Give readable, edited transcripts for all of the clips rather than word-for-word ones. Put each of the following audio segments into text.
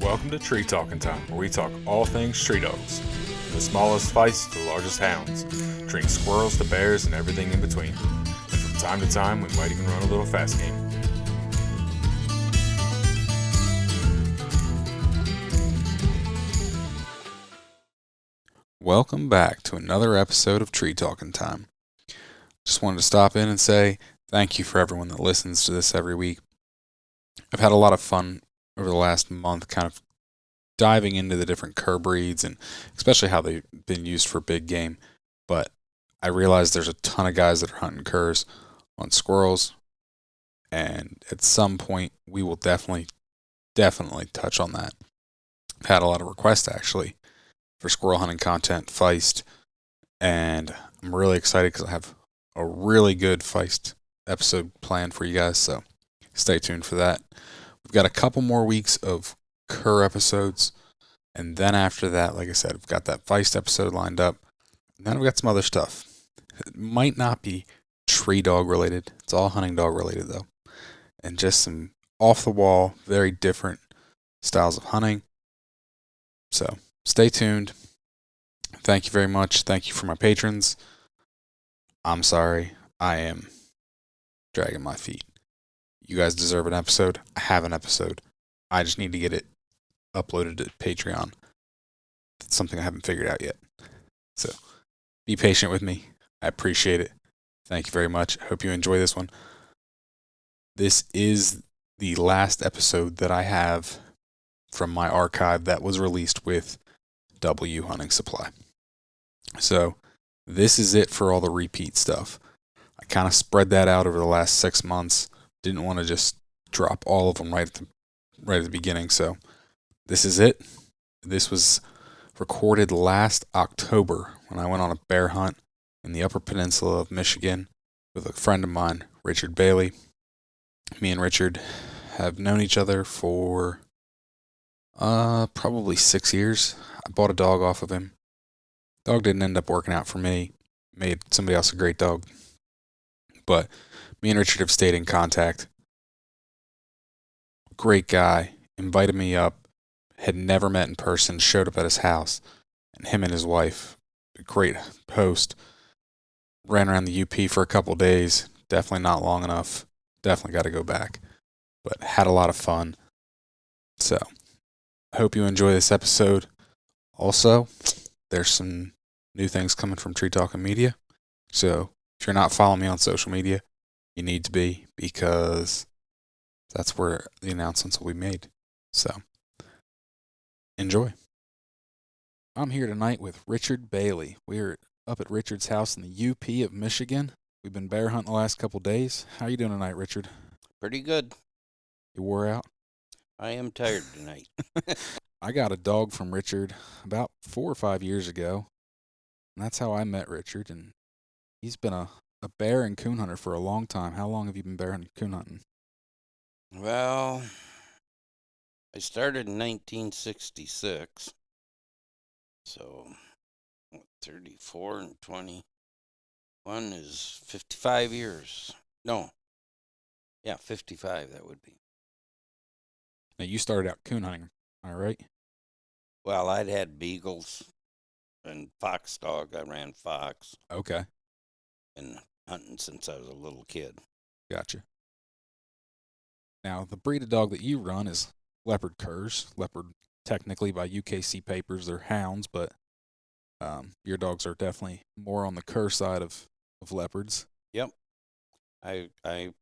Welcome to Tree Talking Time, where we talk all things tree dogs. From the smallest feists to the largest hounds, treating squirrels to bears and everything in between. And from time to time, we might even run a little fast game. Welcome back to another episode of Tree Talking Time. Just wanted to stop in and say thank you for everyone that listens to this every week. I've had a lot of fun over the last month kind of diving into the different cur breeds and especially how they've been used for big game. But I realize there's a ton of guys that are hunting curs on squirrels. And at some point, we will definitely touch on that. I've had a lot of requests actually for squirrel hunting content, feist. And I'm really excited because I have a really good feist episode planned for you guys. So stay tuned for that. We've got a couple more weeks of cur episodes, and then after that, like I said, I've got that feist episode lined up, and then I've got some other stuff. It might not be tree dog related. It's all hunting dog related though, and just some off the wall, very different styles of hunting. So stay tuned. Thank you very much. Thank you for my patrons. I'm sorry, I am dragging my feet. You guys deserve an episode. I have an episode. I just need to get it uploaded to Patreon. That's something I haven't figured out yet. So be patient with me. I appreciate it. Thank you very much. I hope you enjoy this one. This is the last episode that I have from my archive that was released with W Hunting Supply. So this is it for all the repeat stuff. I kind of spread that out over the last 6 months. Didn't want to just drop all of them right at the beginning. So this is it. This was recorded last October when I went on a bear hunt in the Upper Peninsula of Michigan with a friend of mine, Richard Bailey. Me and Richard have known each other for probably 6 years. I bought a dog off of him. Dog didn't end up working out for me. Made somebody else a great dog. But me and Richard have stayed in contact. Great guy. Invited me up. Had never met in person. Showed up at his house. And him and his wife, a great host, ran around the UP for a couple days. Definitely not long enough. Definitely got to go back. But had a lot of fun. So, I hope you enjoy this episode. Also, there's some new things coming from Tree Talking Media. So, if you're not following me on social media, you need to be, because that's where the announcements will be made. So, enjoy. I'm here tonight with Richard Bailey. We're up at Richard's house in the UP of Michigan. We've been bear hunting the last couple days. How you doing tonight, Richard? Pretty good. You wore out? I am tired tonight. I got a dog from Richard about 4 or 5 years ago. And that's how I met Richard. And he's been a bear and coon hunter for a long time. How long have you been bear and coon hunting? Well, I started in 1966. So, 34 and 21 is 55 years. No. Yeah, 55 that would be. Now, you started out coon hunting, all right? Well, I'd had beagles and fox dog. I ran fox. Okay. And hunting since I was a little kid. Gotcha. Now, the breed of dog that you run is Leopard Curs. Leopard, technically by UKC papers, they're hounds, but your dogs are definitely more on the cur side of leopards. Yep. I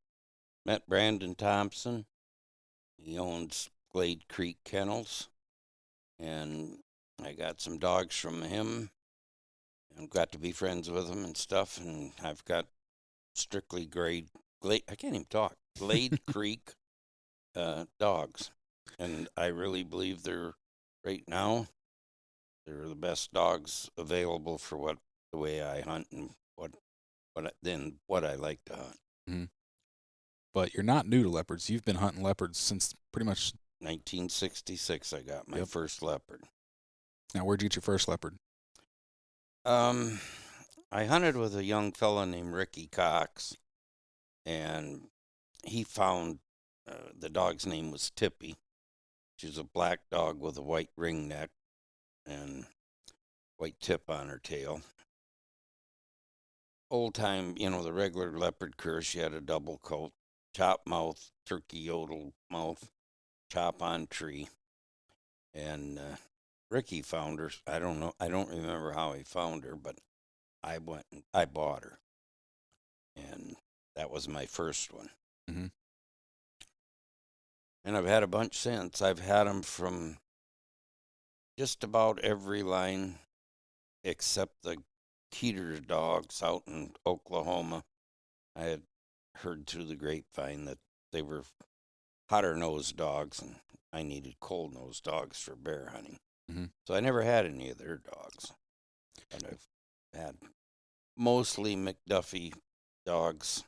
met Brandon Thompson. He owns Glade Creek Kennels. And I got some dogs from him and got to be friends with him and stuff. And I've got strictly Glade I can't even talk. Glade Creek dogs. And I really believe right now, they're the best dogs available for the way I hunt and what I like to hunt. Mm-hmm. But you're not new to leopards. You've been hunting leopards since pretty much 1966. I got my first leopard. Now, where'd you get your first leopard? I hunted with a young fella named Ricky Cox, and he found the dog's name was Tippy, She's a black dog with a white ring neck and white tip on her tail. Old time, the regular Leopard Curs, she had a double coat, chop mouth, turkey yodel mouth, chop on tree. And Ricky found her. I don't know. I don't remember how he found her, but I went and I bought her. And that was my first one. Mm-hmm. And I've had a bunch since. I've had them from just about every line except the Keeter dogs out in Oklahoma. I had heard through the grapevine that they were hotter nosed dogs, and I needed cold nosed dogs for bear hunting. Mm-hmm. So I never had any of their dogs. But I've had mostly McDuffie dogs.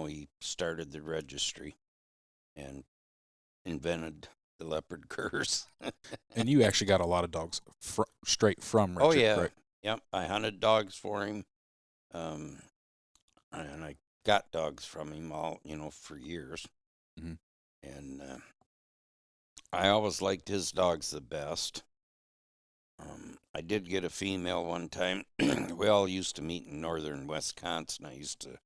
He started the registry and invented the Leopard Curs. And you actually got a lot of dogs straight from Richard, Oh, yeah. right? Yep. I hunted dogs for him. And I got dogs from him all, for years. Mm-hmm. And I always liked his dogs the best. I did get a female one time. We all used to meet in northern Wisconsin. I used to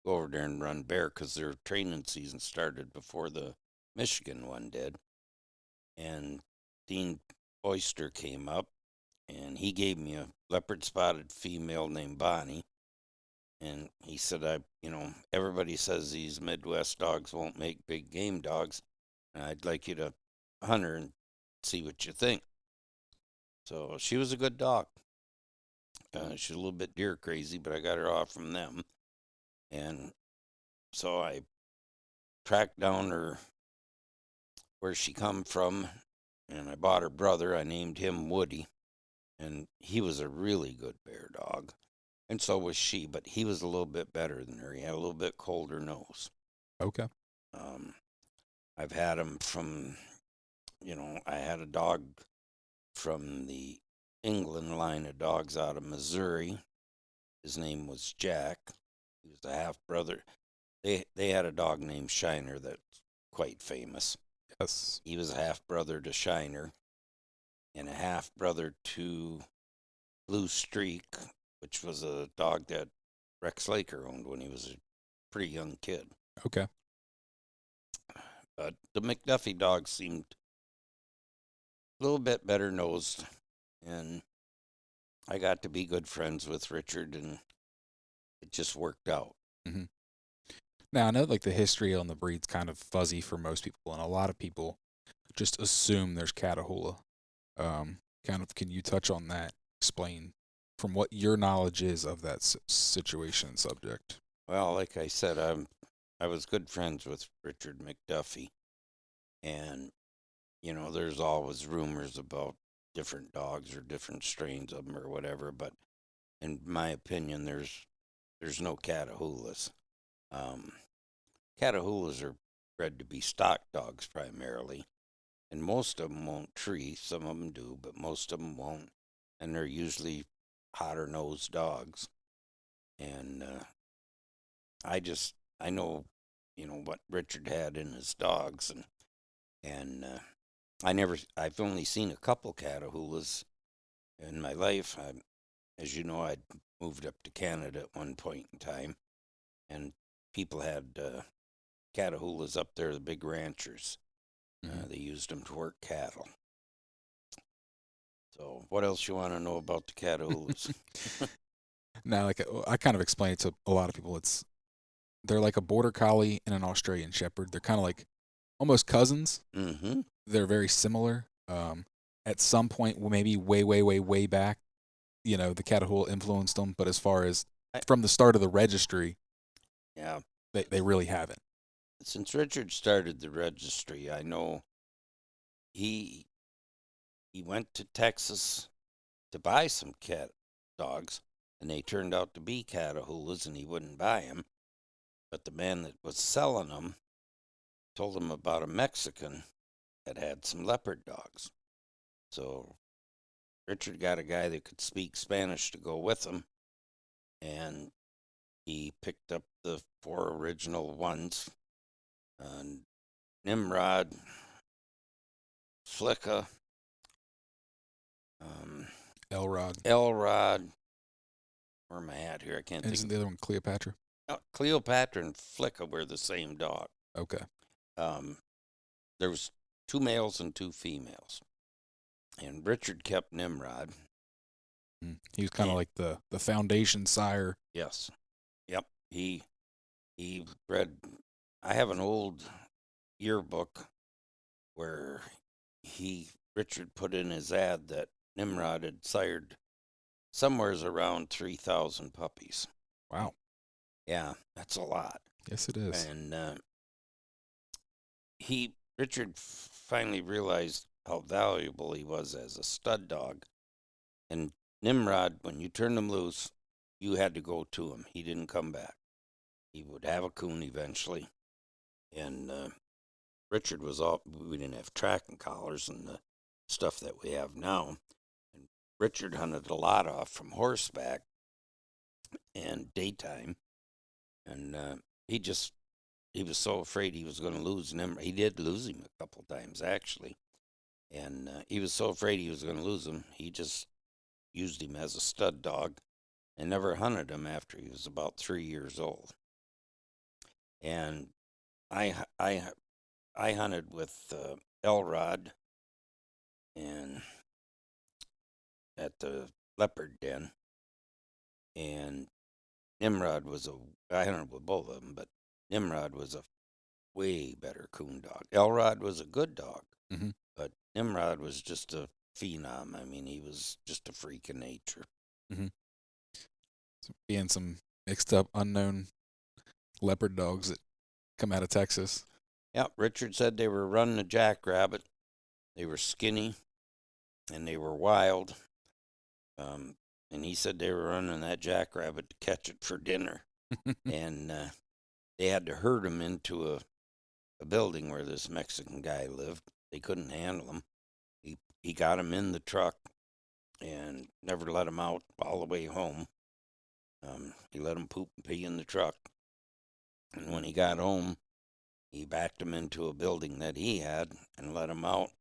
go over there and run bear because their training season started before the Michigan one did. And Dean Oyster came up, and he gave me a leopard spotted female named Bonnie. And he said, everybody says these Midwest dogs won't make big game dogs. And I'd like you to hunt her and see what you think. So she was a good dog. She's a little bit deer crazy, but I got her off from them. And so I tracked down her where she come from, and I bought her brother. I named him Woody, and he was a really good bear dog. And so was she, but he was a little bit better than her. He had a little bit colder nose. Okay. I've had him from, I had a dog from the England line of dogs out of Missouri. His name was Jack. He was a half brother. They had a dog named Shiner that's quite famous. Yes. He was a half brother to Shiner and a half brother to Blue Streak, which was a dog that Rex Laker owned when he was a pretty young kid. Okay. But the McDuffie dog seemed a little bit better nosed, and I got to be good friends with Richard, and it just worked out. Mm-hmm. Now, I know like the history on the breed's kind of fuzzy for most people, and a lot of people just assume there's Catahoula. Can you touch on that? Explain from what your knowledge is of that situation and subject. Well, like I said, I was good friends with Richard McDuffie, and there's always rumors about different dogs or different strains of them or whatever. But in my opinion, there's no Catahoulas. Catahoulas are bred to be stock dogs primarily, and most of them won't tree. Some of them do, but most of them won't, and they're usually hotter nosed dogs. And I know, what Richard had in his dogs, and I've only seen a couple Catahoulas in my life. As you know, I'd moved up to Canada at one point in time, and people had Catahoulas up there, the big ranchers. Mm-hmm. They used them to work cattle. So, what else you want to know about the Catahoulas? Now, like I kind of explained it to a lot of people, they're like a border collie and an Australian shepherd. They're kind of like almost cousins. Mm-hmm. They're very similar. At some point, maybe way back, the Catahoula influenced them. But as far as from the start of the registry, Yeah, they really haven't. since Richard started the registry, I know he went to Texas to buy some cat dogs, and they turned out to be Catahoulas, and he wouldn't buy them. But the man that was selling them told him about a Mexican that had some leopard dogs. So Richard got a guy that could speak Spanish to go with him, and he picked up the 4 original ones. Nimrod, Flicka, Elrod. Elrod. Where am I at here? I can't Isn't think. the other one Cleopatra? Cleopatra and Flicka were the same dog. Okay. There was 2 males and 2 females. And Richard kept Nimrod. He was kind of like the foundation sire. Yes. Yep. He bred. I have an old yearbook where Richard put in his ad that Nimrod had sired somewheres around 3,000 puppies. Wow. Yeah, that's a lot. Yes, it is. And Richard finally realized how valuable he was as a stud dog. And Nimrod, when you turned him loose, you had to go to him. He didn't come back. He would have a coon eventually. And Richard was all, we didn't have tracking collars and the stuff that we have now. And Richard hunted a lot off from horseback and daytime. And he was so afraid he was going to lose Nimrod. He did lose him a couple times, actually. And he was so afraid he was going to lose him, he just used him as a stud dog and never hunted him after he was about 3 years old. And I hunted with Elrod and at the Leopard Den, and Nimrod was I hunted with both of them, but Nimrod was a way better coon dog. Elrod was a good dog, but Nimrod was just a phenom. I mean, he was just a freak of nature. So being some mixed up, unknown leopard dogs that come out of Texas. Yeah, Richard said they were running a jackrabbit. They were skinny, and they were wild. And he said they were running that jackrabbit to catch it for dinner. And they had to herd him into a building where this Mexican guy lived. They couldn't handle him. He got him in the truck and never let him out all the way home. He let him poop and pee in the truck. And when he got home, he backed him into a building that he had and let him out.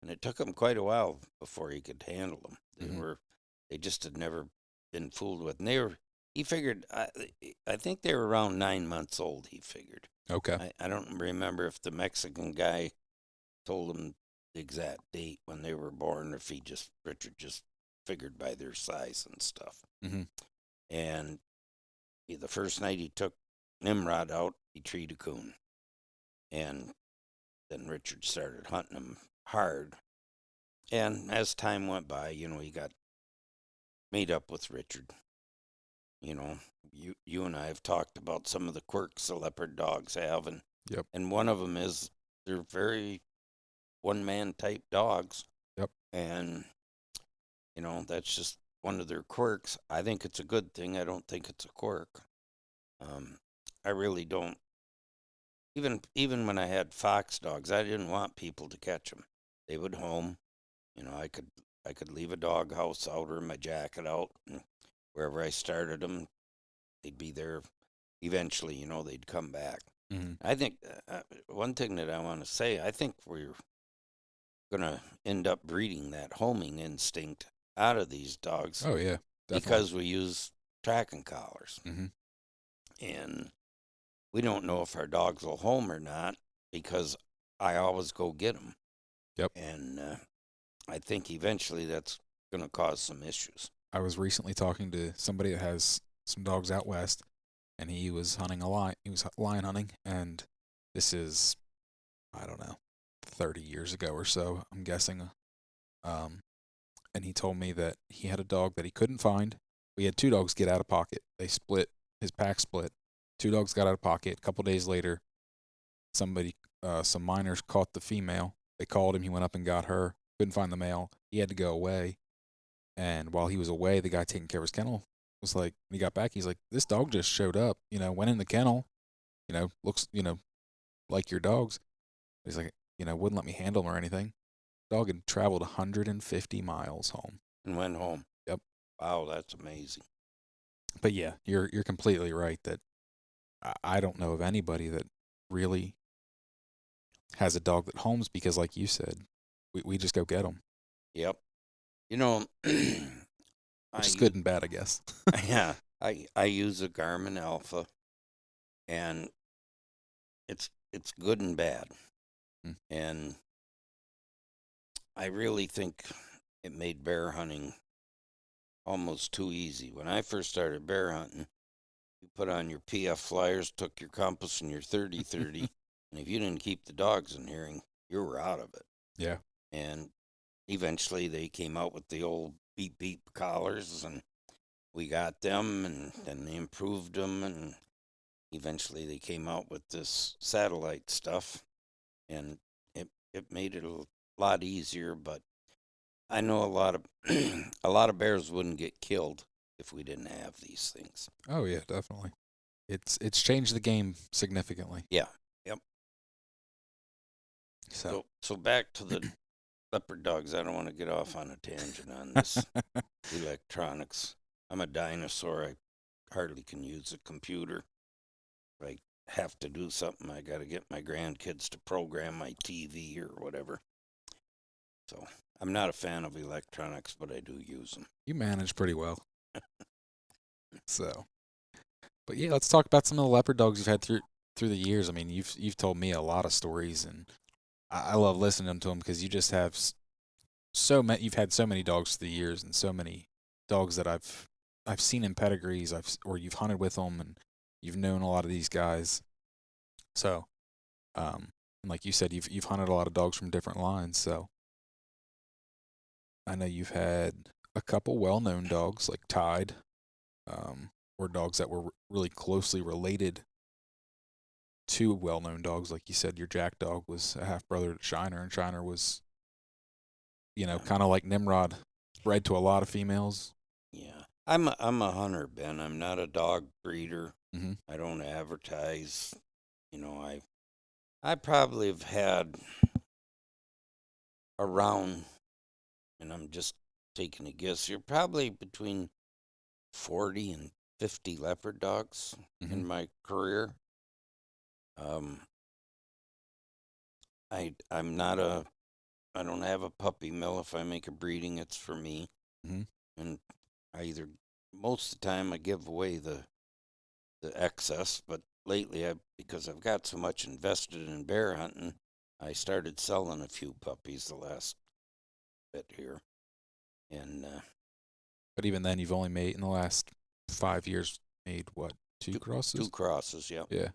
And it took him quite a while before he could handle them. They just had never been fooled with. And he figured, I think they were around 9 months old, he figured. Okay. I don't remember if the Mexican guy told him the exact date when they were born, or if Richard just figured by their size and stuff. And the first night he took Nimrod out, he treed a coon. And then Richard started hunting him hard. And as time went by, he got made up with Richard. You and I have talked about some of the quirks the leopard dogs have, and one of them is they're very one-man type dogs. Yep. And that's just one of their quirks. I think it's a good thing. I don't think it's a quirk. I really don't. Even when I had fox dogs, I didn't want people to catch them. They would home. I could leave a dog house out or my jacket out, and wherever I started them, they'd be there. Eventually, they'd come back. I think one thing that I want to say, I think we're going to end up breeding that homing instinct out of these dogs. Oh, yeah. Definitely. Because we use tracking collars. And we don't know if our dogs will home or not because I always go get them. Yep. And I think eventually that's going to cause some issues. I was recently talking to somebody that has some dogs out west, and he was hunting a lion. He was lion hunting, and this is, I don't know, 30 years ago or so, I'm guessing. And he told me that he had a dog that he couldn't find. We had 2 dogs get out of pocket. They split, his pack split. 2 dogs got out of pocket. A couple days later, some miners caught the female. They called him. He went up and got her. Couldn't find the male. He had to go away. And while he was away, the guy taking care of his kennel was like, when he got back, he's like, this dog just showed up, went in the kennel, looks, like your dogs. He's like, wouldn't let me handle him or anything. Dog had traveled 150 miles home. And went home. Yep. Wow, that's amazing. But yeah, you're completely right that I don't know of anybody that really has a dog that homes because, like you said, we just go get them, Yep. You know, I which is use, good and bad, I guess. yeah, I use a Garmin Alpha, and it's good and bad. Hmm. And I really think it made bear hunting almost too easy. When I first started bear hunting, you put on your PF flyers, took your compass and your 30-30, and if you didn't keep the dogs in hearing, you were out of it. Yeah. And eventually they came out with the old beep beep collars, and we got them, and then they improved them, and eventually they came out with this satellite stuff, and it made it a lot easier. But I know a lot of a lot of bears wouldn't get killed if we didn't have these things. Oh yeah, definitely. It's changed the game significantly. Yeah. Yep. So So back to the leopard dogs. I don't want to get off on a tangent on this electronics. I'm a dinosaur. I hardly can use a computer. If I have to do something, I got to get my grandkids to program my TV or whatever. So I'm not a fan of electronics, but I do use them. you manage pretty well. So, but yeah, let's talk about some of the leopard dogs you've had through the years. I mean, you've told me a lot of stories, and I love listening to them because you just have so many. You've had so many dogs through the years, and so many dogs that I've seen in pedigrees. Or you've hunted with them, and you've known a lot of these guys. So, and like you said, you've hunted a lot of dogs from different lines. So, I know you've had a couple well-known dogs like Tide, or dogs that were really closely related to well-known dogs. Like you said, your Jack dog was a half brother to Shiner, and Shiner was, Yeah. kind of like Nimrod, bred to a lot of females. Yeah. I'm a hunter, Ben. I'm not a dog breeder. Mm-hmm. I don't advertise. I probably have had around, and I'm just taking a guess here, probably between 40 and 50 leopard dogs Mm-hmm. in my career. Um, I'm not I don't have a puppy mill. If I make a breeding, it's for me. Mm-hmm. And most of the time, I give away the excess. But lately, because I've got so much invested in bear hunting, I started selling a few puppies the last bit here. And But even then, you've only made in the last 5 years made what, two crosses? two crosses, yeah. Yeah.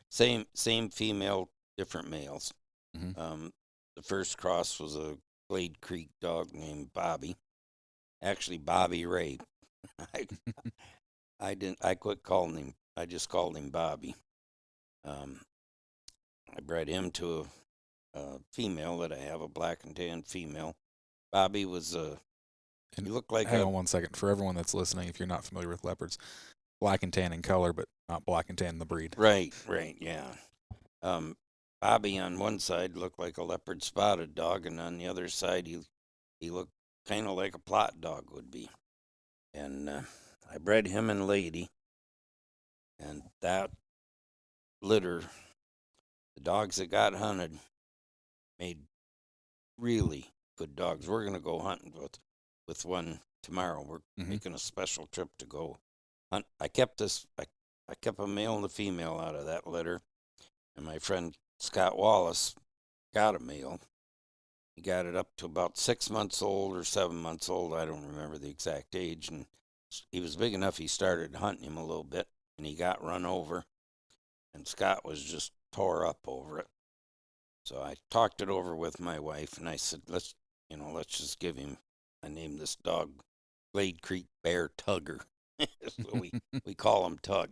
Same female, different males. Mm-hmm. The first cross was a Glade Creek dog named Bobby. Actually, Bobby Ray. I, I didn't. I quit calling him. I just called him Bobby. I bred him to a female that I have, a black and tan female. Bobby was he And looked like hang on one second. For everyone that's listening, if you're not familiar with leopards, black and tan in color, but not black and tan in the breed. right, yeah. Bobby on one side looked like a leopard spotted dog, and on the other side he looked kind of like a plot dog would be. And I bred him and Lady, and that litter, the dogs that got hunted, made really good dogs. We're gonna go hunting with one tomorrow. We're Mm-hmm. making a special trip to go hunt. I kept a male and a female out of that litter, and my friend Scott Wallace got a male. He got it up to about 6 months old or 7 months old. I don't remember the exact age, and he was big enough. He started hunting him a little bit, and he got run over, and Scott was just tore up over it. So I talked it over with my wife, and I said, let's just give him. I named this dog Glade Creek Bear Tugger. So we call him Tug,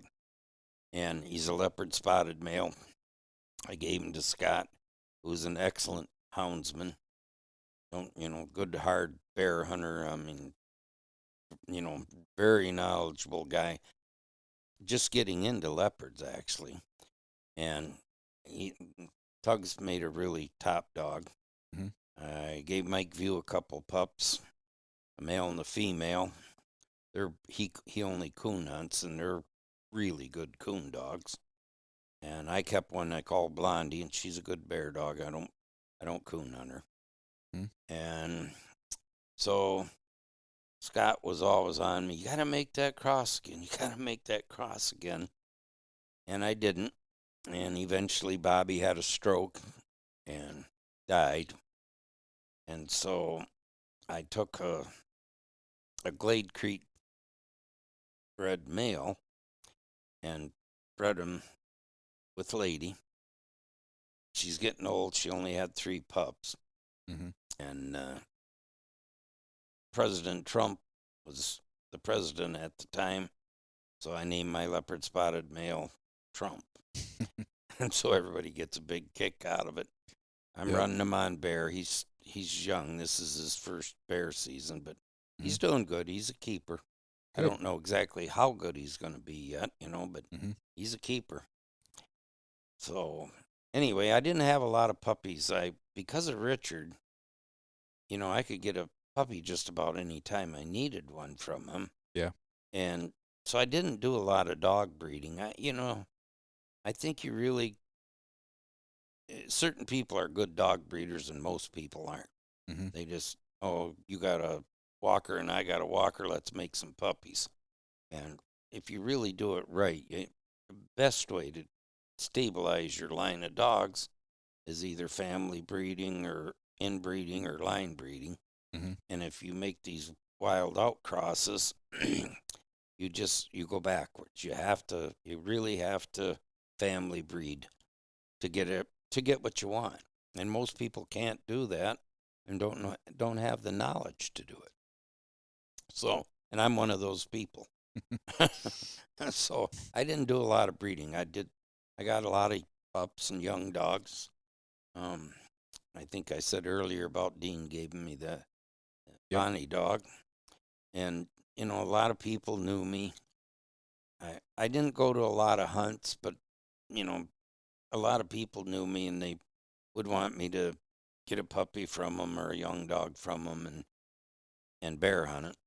and he's a leopard spotted male. I gave him to Scott, who's an excellent houndsman. Good hard bear hunter. I mean, very knowledgeable guy. Just getting into leopards actually, and Tug's made a really top dog. Mm-hmm. I gave Mike View a couple pups, a male and a female. He only coon hunts, and they're really good coon dogs. And I kept one I call Blondie, and she's a good bear dog. I don't coon hunt her. And so Scott was always on me. You got to make that cross again. You got to make that cross again. And I didn't. And eventually Bobby had a stroke and died. And so I took a Glade Creek bred male and bred him with Lady. She's getting old. She only had 3 pups. And President Trump was the president at the time. So I named my leopard spotted male Trump. And so everybody gets a big kick out of it. I'm running him on bear. He's young. This is his first bear season, but he's doing good. He's a keeper. I don't know exactly how good he's going to be yet, but he's a keeper. So anyway, I didn't have a lot of puppies. Because of Richard, I could get a puppy just about any time I needed one from him. Yeah. And so I didn't do a lot of dog breeding. I think you really, certain people are good dog breeders and most people aren't. They just, you got a walker and I got a walker, let's make some puppies. And if you really do it right, the best way to stabilize your line of dogs is either family breeding or inbreeding or line breeding. And if you make these wild out crosses, you go backwards. You really have to family breed to get what you want. And most people can't do that and don't have the knowledge to do it. So, and I'm one of those people. So I didn't do a lot of breeding. I got a lot of pups and young dogs. I think I said earlier about Dean giving me the Bonnie dog. And, a lot of people knew me. I didn't go to a lot of hunts, but, a lot of people knew me and they would want me to get a puppy from them or a young dog from them and bear hunt it.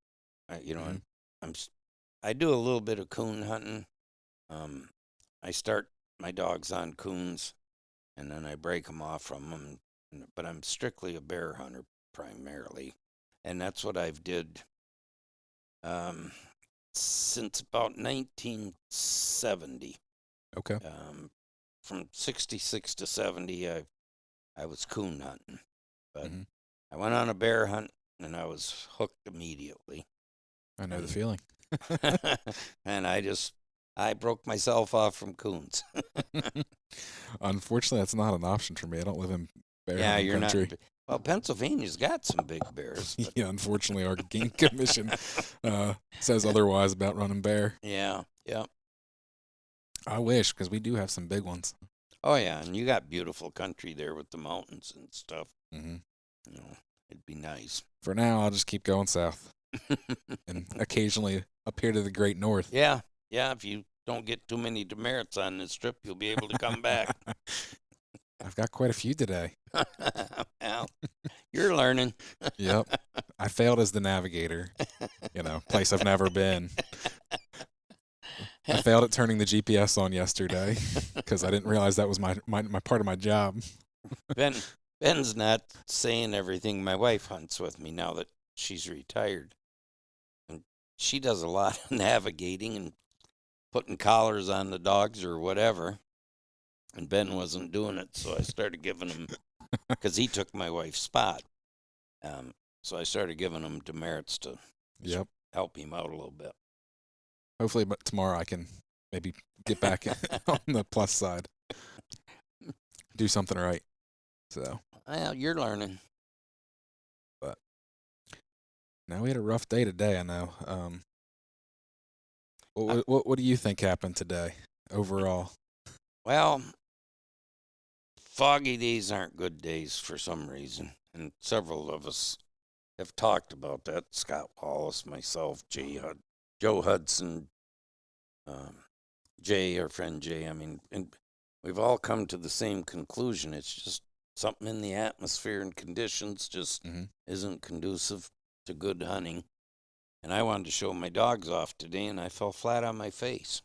I do a little bit of coon hunting. I start my dogs on coons and then I break them off from them. But I'm strictly a bear hunter primarily. And that's what I've did since about 1970. Okay. From 66 to 70, I was coon hunting. But I went on a bear hunt and I was hooked immediately. I know the feeling. And I broke myself off from coons. Unfortunately, that's not an option for me. I don't live in bear hunting country. Well, Pennsylvania's got some big bears. But... Yeah, unfortunately, our game commission says otherwise about running bear. Yeah. I wish, because we do have some big ones. Oh, yeah, and you got beautiful country there with the mountains and stuff. It'd be nice. For now, I'll just keep going south and occasionally up here to the great north. Yeah, if you don't get too many demerits on this trip, you'll be able to come back. I've got quite a few today. Well, you're learning. Yep. I failed as the navigator, place I've never been. I failed at turning the GPS on yesterday because I didn't realize that was my part of my job. Ben's not saying everything. My wife hunts with me now that she's retired. And she does a lot of navigating and putting collars on the dogs or whatever. And Ben wasn't doing it, so I started giving him, because he took my wife's spot. So I started giving him demerits to help him out a little bit. Hopefully, but tomorrow I can maybe get back on the plus side. Do something right. So. Well, you're learning. But now we had a rough day today, I know. What do you think happened today overall? Well, foggy days aren't good days for some reason, and several of us have talked about that. Scott Wallace, myself, Joe Hudson, Jay, our friend Jay. I mean, and we've all come to the same conclusion. It's just something in the atmosphere and conditions just isn't conducive to good hunting. And I wanted to show my dogs off today, and I fell flat on my face.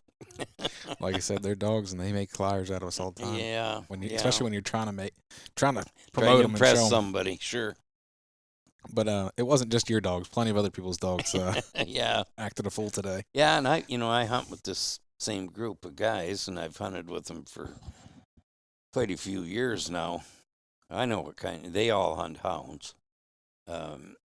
Like I said, they're dogs, and they make flyers out of us all the time. Yeah. Especially when you're trying to promote them and impress show them. somebody. Sure. But it wasn't just your dogs. Plenty of other people's dogs Yeah. acted a fool today. Yeah, and I hunt with this same group of guys, and I've hunted with them for quite a few years now. I know what kind. They all hunt hounds, um,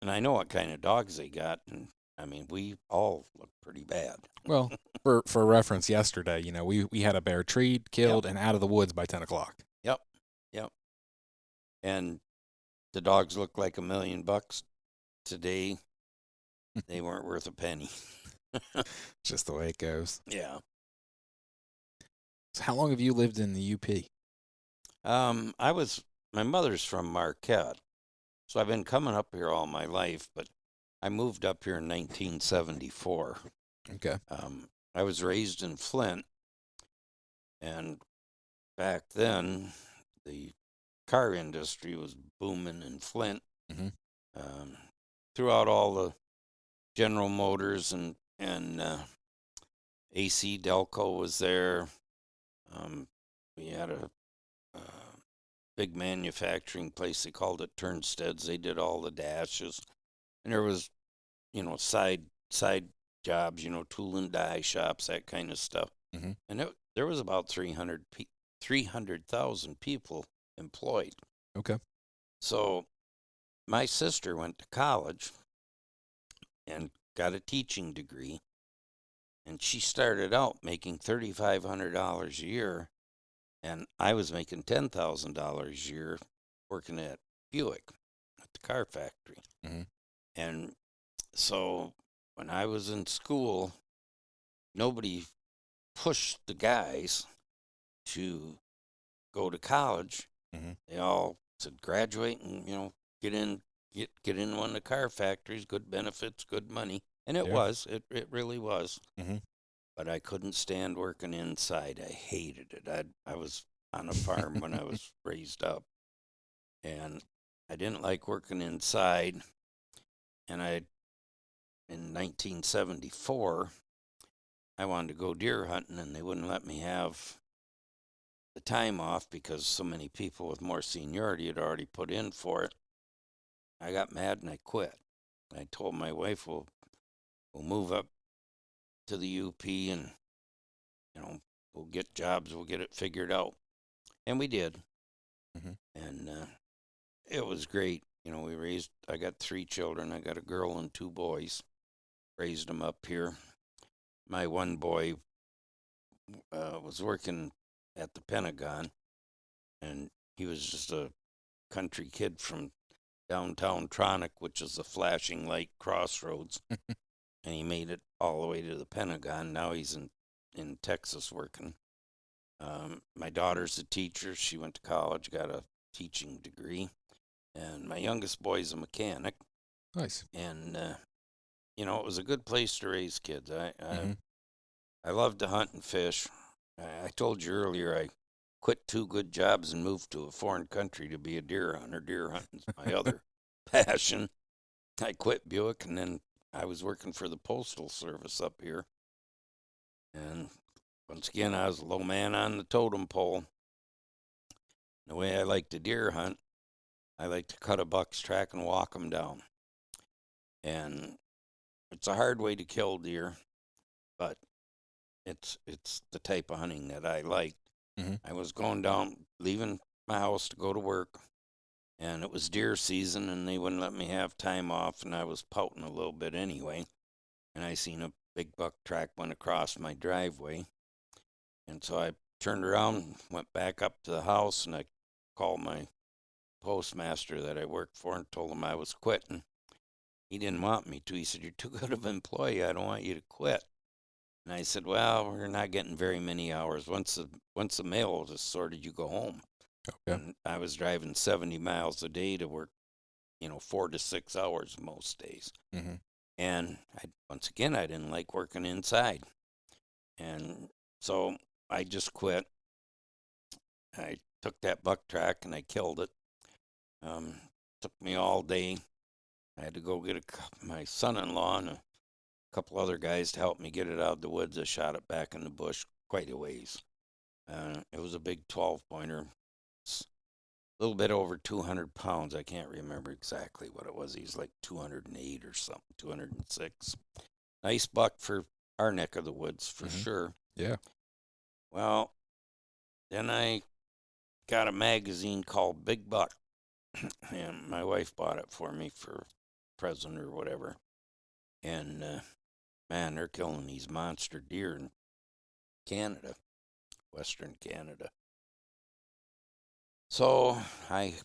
and I know what kind of dogs they got. And I mean, we all look pretty bad. Well, for reference, yesterday, we had a bear treed, Yep, killed, and out of the woods by 10 o'clock. yep, yep. And the dogs look like $1,000,000 today. They weren't worth a penny. Just the way it goes. Yeah. So how long have you lived in the UP? My mother's from Marquette, so I've been coming up here all my life, but I moved up here in 1974. Okay. I was raised in Flint, and back then the car industry was booming in Flint. Mhm. Throughout all the General Motors and AC Delco was there. We had a big manufacturing place. They called it Turnsteads. They did all the dashes, and there was, side jobs, tool and die shops, that kind of stuff. Mhm. And there was about 300,000 people employed. Okay. So my sister went to college and got a teaching degree, and she started out making $3,500 a year, and I was making $10,000 a year working at Buick at the car factory. Mhm. And so when I was in school, nobody pushed the guys to go to college. Mhm. They all said graduate and get in one of the car factories, good benefits, good money, and it Yeah. was it really was. Mhm. But I couldn't stand working inside. I hated it. I was on a farm when I was raised up, and I didn't like working inside. And in 1974, I wanted to go deer hunting, and they wouldn't let me have the time off because so many people with more seniority had already put in for it. I got mad and I quit. I told my wife, we'll move up to the UP and, we'll get jobs, we'll get it figured out. And we did. Mhm. And it was great. I got 3 children. I got a girl and 2 boys. Raised them up here. My one boy was working at the Pentagon, and he was just a country kid from downtown Tronic, which is a flashing light crossroads, and he made it all the way to the Pentagon. Now he's in Texas working. My daughter's a teacher. She went to college, got a teaching degree, and my youngest boy's a mechanic. Nice. And it was a good place to raise kids. Mhm. I love to hunt and fish. I told you earlier I quit 2 good jobs and moved to a foreign country to be a deer hunter. Deer hunting's my other passion. I quit Buick, and then I was working for the Postal Service up here. And once again, I was a low man on the totem pole. The way I like to deer hunt, I like to cut a buck's track and walk him down. And it's a hard way to kill deer, but it's the type of hunting that I like. Mhm. I was going down, leaving my house to go to work, and it was deer season, and they wouldn't let me have time off, and I was pouting a little bit anyway. And I seen a big buck track went across my driveway, and so I turned around, went back up to the house, and I called my postmaster that I worked for and told him I was quitting. He didn't want me to. He said, "You're too good of an employee. I don't want you to quit." And I said, "Well, we're not getting very many hours. Once the mail is sorted, you go home." Okay. And I was driving 70 miles a day to work, 4 to 6 hours most days. Mhm. And once again, I didn't like working inside. And so I just quit. I took that buck track and I killed it. Took me all day. I had to go get my son-in-law and a couple other guys to help me get it out of the woods. I shot it back in the bush quite a ways. It was a big 12-pointer. little bit over 200 pounds. I can't remember exactly what it was. He's like 208 or something, 206. Nice buck for our neck of the woods for sure. Yeah. Well, then I got a magazine called Big Buck, and my wife bought it for me for a present or whatever. And man, they're killing these monster deer in Canada, Western Canada. So I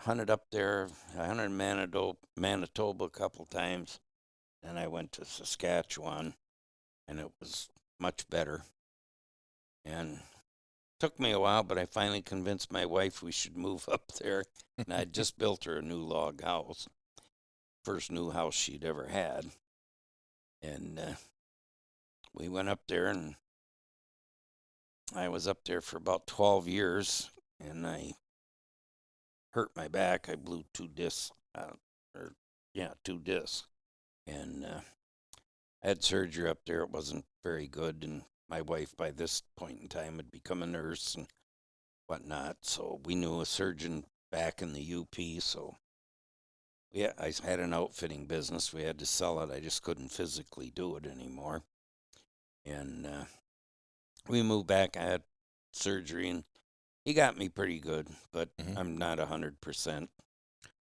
hunted up there. I hunted Manitoba a couple times, and I went to Saskatchewan, and it was much better. And took me a while, but I finally convinced my wife we should move up there. And I just built her a new log house, first new house she'd ever had. And we went up there, and I was up there for about 12 years, and I hurt my back. I blew two discs out, two discs. And I had surgery up there. It wasn't very good, and my wife, by this point in time, had become a nurse and whatnot. So we knew a surgeon back in the UP. So yeah, I had an outfitting business. We had to sell it. I just couldn't physically do it anymore. And we moved back. I had surgery, and he got me pretty good, but I'm not 100%.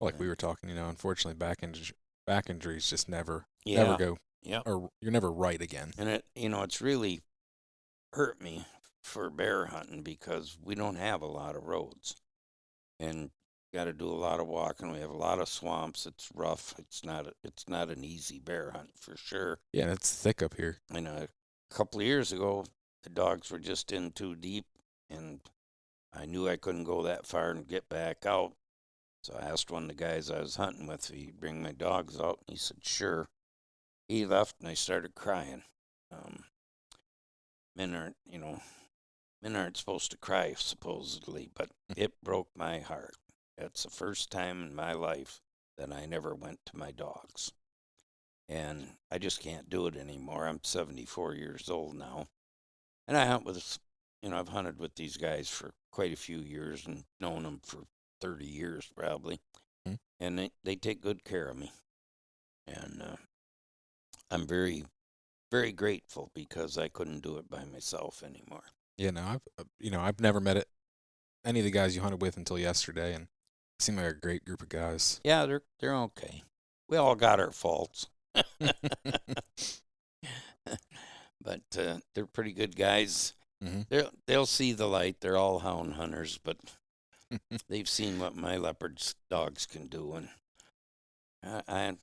Like we were talking, unfortunately, back injuries just never Yeah. go, Yep. or you're never right again. And it's really hurt me for bear hunting because we don't have a lot of roads, and got to do a lot of walking. We have a lot of swamps. It's rough. It's not an easy bear hunt for sure. Yeah, it's thick up here. And a couple of years ago, the dogs were just in too deep, and I knew I couldn't go that far and get back out. So I asked one of the guys I was hunting with if he'd bring my dogs out, and he said, sure. He left, and I started crying. Men aren't supposed to cry, supposedly, but it broke my heart. It's the first time in my life that I never went to my dogs. And I just can't do it anymore. I'm 74 years old now. And I hunt with, I've hunted with these guys for quite a few years and known them for 30 years probably. And they take good care of me. And I'm very, very grateful because I couldn't do it by myself anymore. Yeah, no, I've never met any of the guys you hunted with until yesterday, and they seem like a great group of guys. Yeah, they're okay. We all got our faults. But they're pretty good guys. They'll see the light. They're all hound hunters, but they've seen what my leopard dogs can do, and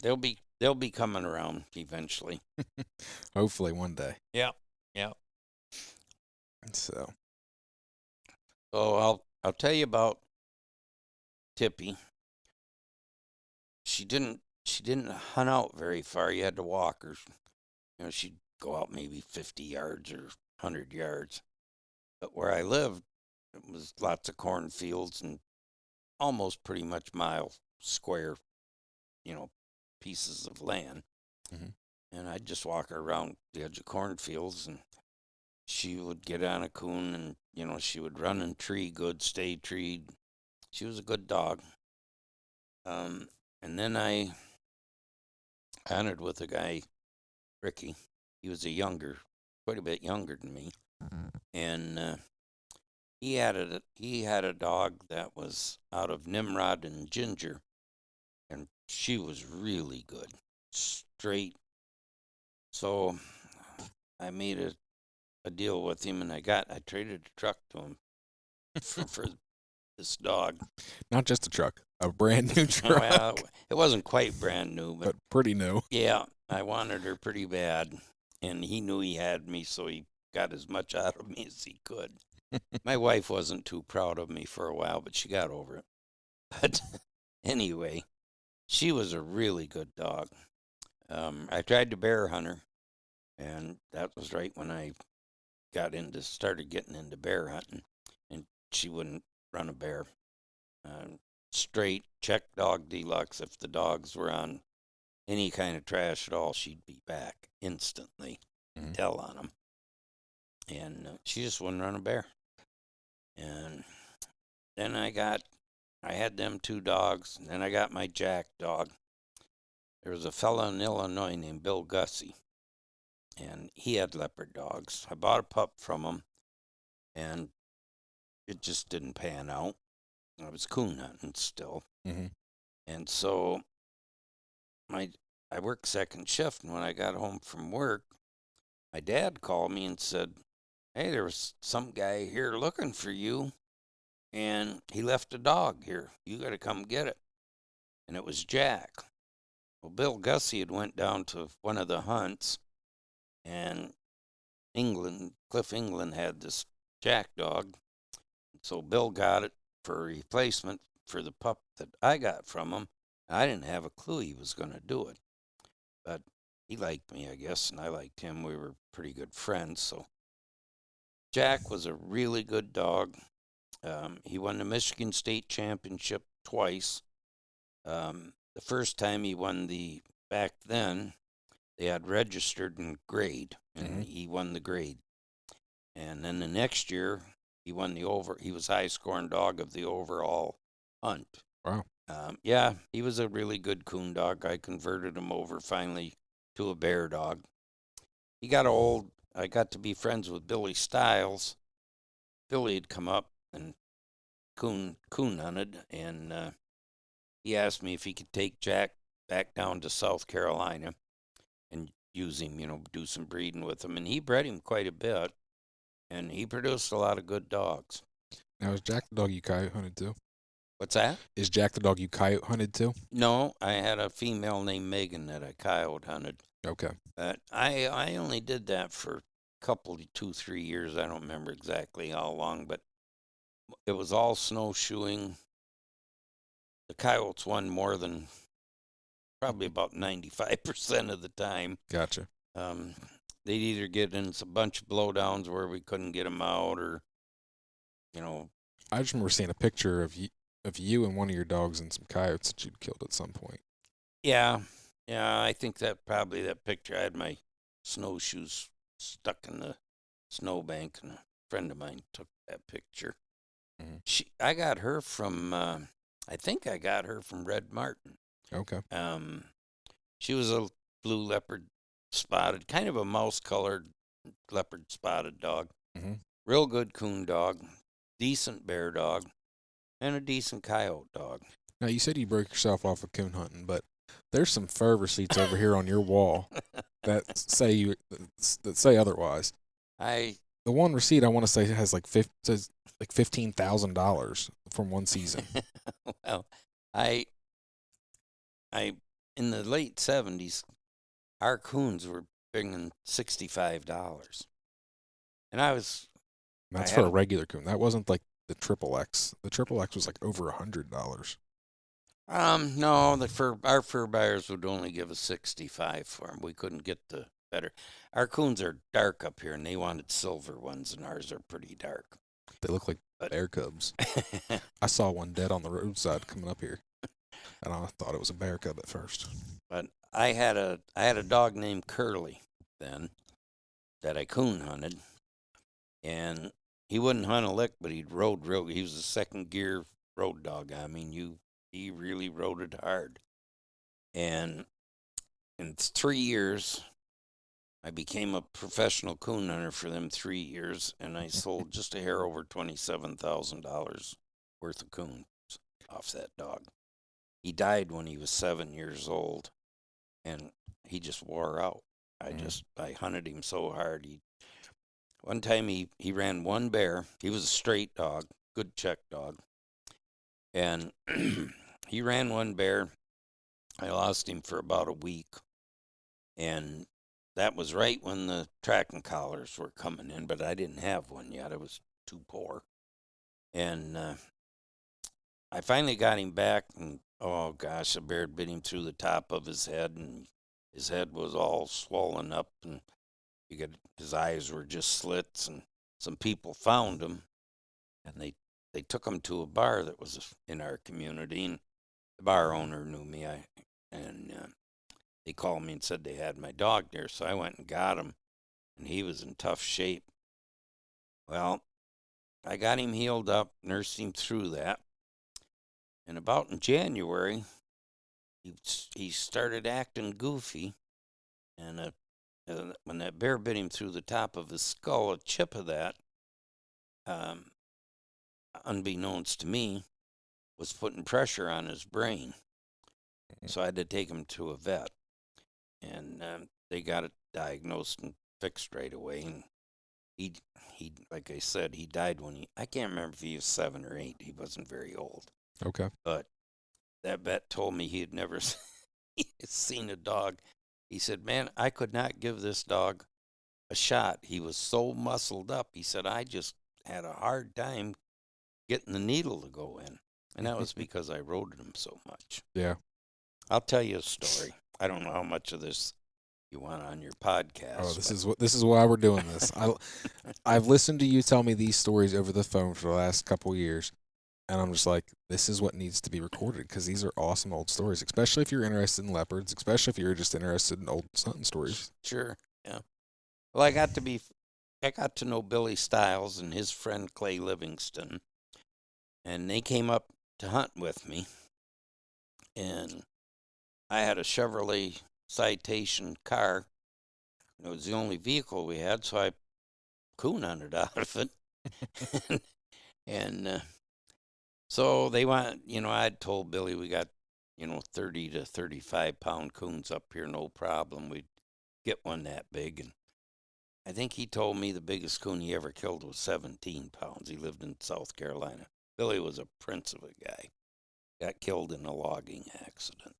they'll be coming around eventually. Hopefully one day. Yeah. So I'll tell you about Tippy. She didn't hunt out very far. You had to walk her. She'd go out maybe 50 yards or 100 yards. But where I lived, it was lots of cornfields and almost pretty much mile square, pieces of land. And I'd just walk her around the edge of cornfields, and she would get on a coon, and she would run and tree good, stay treed. She was a good dog. And then I hunted with a guy, Ricky. He was quite a bit younger than me, and he had a dog that was out of Nimrod and Ginger, and she was really good, straight. So I made a deal with him, and I traded a truck to him for this dog. Not just a truck, a brand new truck. Well, it wasn't quite brand new, but pretty new. Yeah, I wanted her pretty bad, and he knew he had me, so he got as much out of me as he could. My wife wasn't too proud of me for a while, but she got over it. But anyway, she was a really good dog. I tried to bear hunt her, and that was right when I started getting into bear hunting, and she wouldn't run a bear. Straight check dog deluxe. If the dogs were on any kind of trash at all, she'd be back instantly, tell on them. And she just wouldn't run a bear. And then I had them 2 dogs, and then I got my Jack dog. There was a fella in Illinois named Bill Gussie, and he had leopard dogs. I bought a pup from him, and it just didn't pan out. I was coon hunting still. Mm-hmm. And so I worked second shift, and when I got home from work, my dad called me and said, "Hey, there was some guy here looking for you, and he left a dog here. You got to come get it." And it was Jack. Well, Bill Gussie had went down to one of the hunts, and Cliff England had this Jack dog. So Bill got it for a replacement for the pup that I got from him. I didn't have a clue he was going to do it, but he liked me, I guess, and I liked him. We were pretty good friends. So Jack was a really good dog. He won the Michigan State Championship twice. The first time he won back then, they had registered in grade, and he won the grade. And then the next year, he was high scoring dog of the overall hunt. Wow. Yeah, he was a really good coon dog. I converted him over finally to a bear dog. He got old. I got to be friends with Billy Stiles. Billy had come up and coon hunted, and he asked me if he could take Jack back down to South Carolina and use him, do some breeding with him. And he bred him quite a bit, and he produced a lot of good dogs. Now, is Jack the dog you coyote hunted too? What's that? Is Jack the dog you coyote hunted too? No, I had a female named Megan that I coyote hunted. Okay. But I only did that for a couple, 2-3 years. I don't remember exactly how long, but it was all snowshoeing. The coyotes won more than probably about 95% of the time. Gotcha. They'd either get in a bunch of blowdowns where we couldn't get them out, or, I just remember seeing a picture of you and one of your dogs and some coyotes that you'd killed at some point. Yeah, I think that picture, I had my snowshoes stuck in the snowbank, and a friend of mine took that picture. Mm-hmm. I got her from, I think I got her from Red Martin. Okay. She was a blue leopard spotted, kind of a mouse-colored leopard spotted dog. Mm-hmm. Real good coon dog, decent bear dog, and a decent coyote dog. Now, you said you broke yourself off of coon hunting, but there's some fur receipts over here on your wall that say otherwise. The one receipt I want to say has says like $15,000 from one season. Well, I in the late 70s, our coons were bringing $65, and That's for a regular coon. That wasn't like the triple X. The triple X was like over $100. No, our fur buyers would only give us $65 for them. We couldn't get the better. Our coons are dark up here, and they wanted silver ones, and ours are pretty dark. They look like bear cubs. I saw one dead on the roadside coming up here, and I thought it was a bear cub at first. But I had a dog named Curly then that I coon hunted, and he wouldn't hunt a lick, but he'd rode real. He was a second gear road dog. I mean, he really rode it hard. And in 3 years, I became a professional coon hunter for them 3 years, and I sold just a hair over $27,000 worth of coons off that dog. He died when he was 7 years old, and he just wore out. I hunted him so hard. One time he ran one bear. He was a straight dog, good check dog. And he ran one bear. I lost him for about a week. And that was right when the tracking collars were coming in, but I didn't have one yet. I was too poor. And I finally got him back, and oh gosh, a bear bit him through the top of his head, and his head was all swollen up, and his eyes were just slits. And some people found him, and they took him to a bar that was in our community, and the bar owner knew me. They called me and said they had my dog there, so I went and got him, and he was in tough shape. Well, I got him healed up, nursed him through that. And about in January, he started acting goofy. And when that bear bit him through the top of his skull, a chip of that, um, unbeknownst to me, was putting pressure on his brain. So I had to take him to a vet. And they got it diagnosed and fixed right away. And he, like I said, he died when I can't remember if he was 7 or 8. He wasn't very old. Okay. But that vet told me he had never seen a dog. He said, man, I could not give this dog a shot. He was so muscled up. He said, I just had a hard time getting the needle to go in. And that was because I rode him so much. Yeah. I'll tell you a story. I don't know how much of this you want on your podcast. Oh, this is why we're doing this. I've listened to you tell me these stories over the phone for the last couple years, and I'm just like, this is what needs to be recorded because these are awesome old stories, especially if you're interested in leopards, especially if you're just interested in old hunting stories. Sure, yeah. Well, I got to know Billy Stiles and his friend Clay Livingston, and they came up to hunt with me, and I had a Chevrolet Citation car. It was the only vehicle we had, so I coon hunted out of it. and so they want, I'd told Billy we got, 30 to 35 pound coons up here, no problem. We'd get one that big. And I think he told me the biggest coon he ever killed was 17 pounds. He lived in South Carolina. Billy was a prince of a guy. Got killed in a logging accident.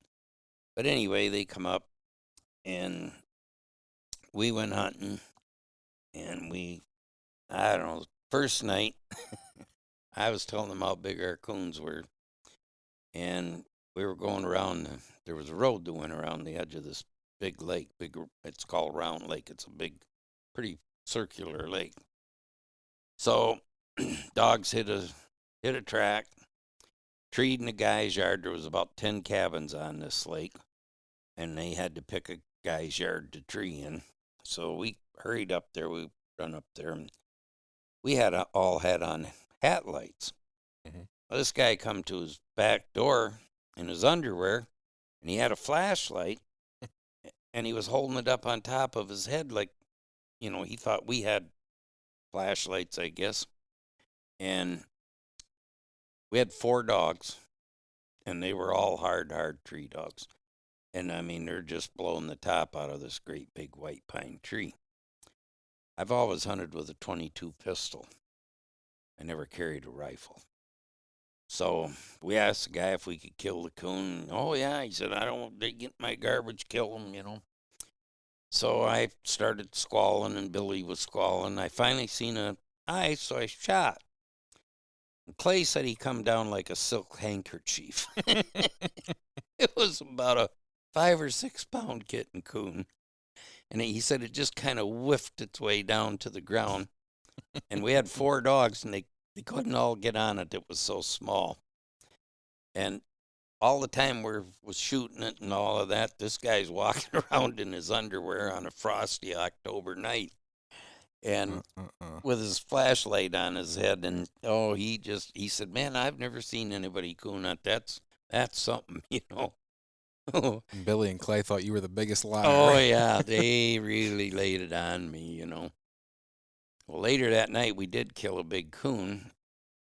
But anyway, they come up and we went hunting, and I don't know, first night, I was telling them how big our coons were, and we were going around, there was a road that went around the edge of this big lake, it's called Round Lake. It's a big, pretty circular lake. So dogs hit a track, treed in a guy's yard. There was about 10 cabins on this lake, and they had to pick a guy's yard to tree in. So we hurried up there. We run up there, and we all had on hat lights. Mm-hmm. Well, this guy come to his back door in his underwear, and he had a flashlight, and he was holding it up on top of his head like, he thought we had flashlights, I guess. And we had 4 dogs, and they were all hard tree dogs. And I mean, they're just blowing the top out of this great big white pine tree. I've always hunted with a .22 pistol. I never carried a rifle. So we asked the guy if we could kill the coon. Oh, yeah. He said, I don't want to get my garbage, kill him, So I started squalling, and Billy was squalling. I finally seen an eye, so I shot. And Clay said he come down like a silk handkerchief. It was about a 5 or 6 pound kitten coon. And he said it just kind of whiffed its way down to the ground. And we had 4 dogs, and they couldn't all get on it. It was so small. And all the time we was shooting it and all of that, this guy's walking around in his underwear on a frosty October night. And with his flashlight on his head. And, he said, man, I've never seen anybody coon hunt. That's something, Billy and Clay thought you were the biggest liar. Oh, yeah, they really laid it on me, Well, later that night, we did kill a big coon,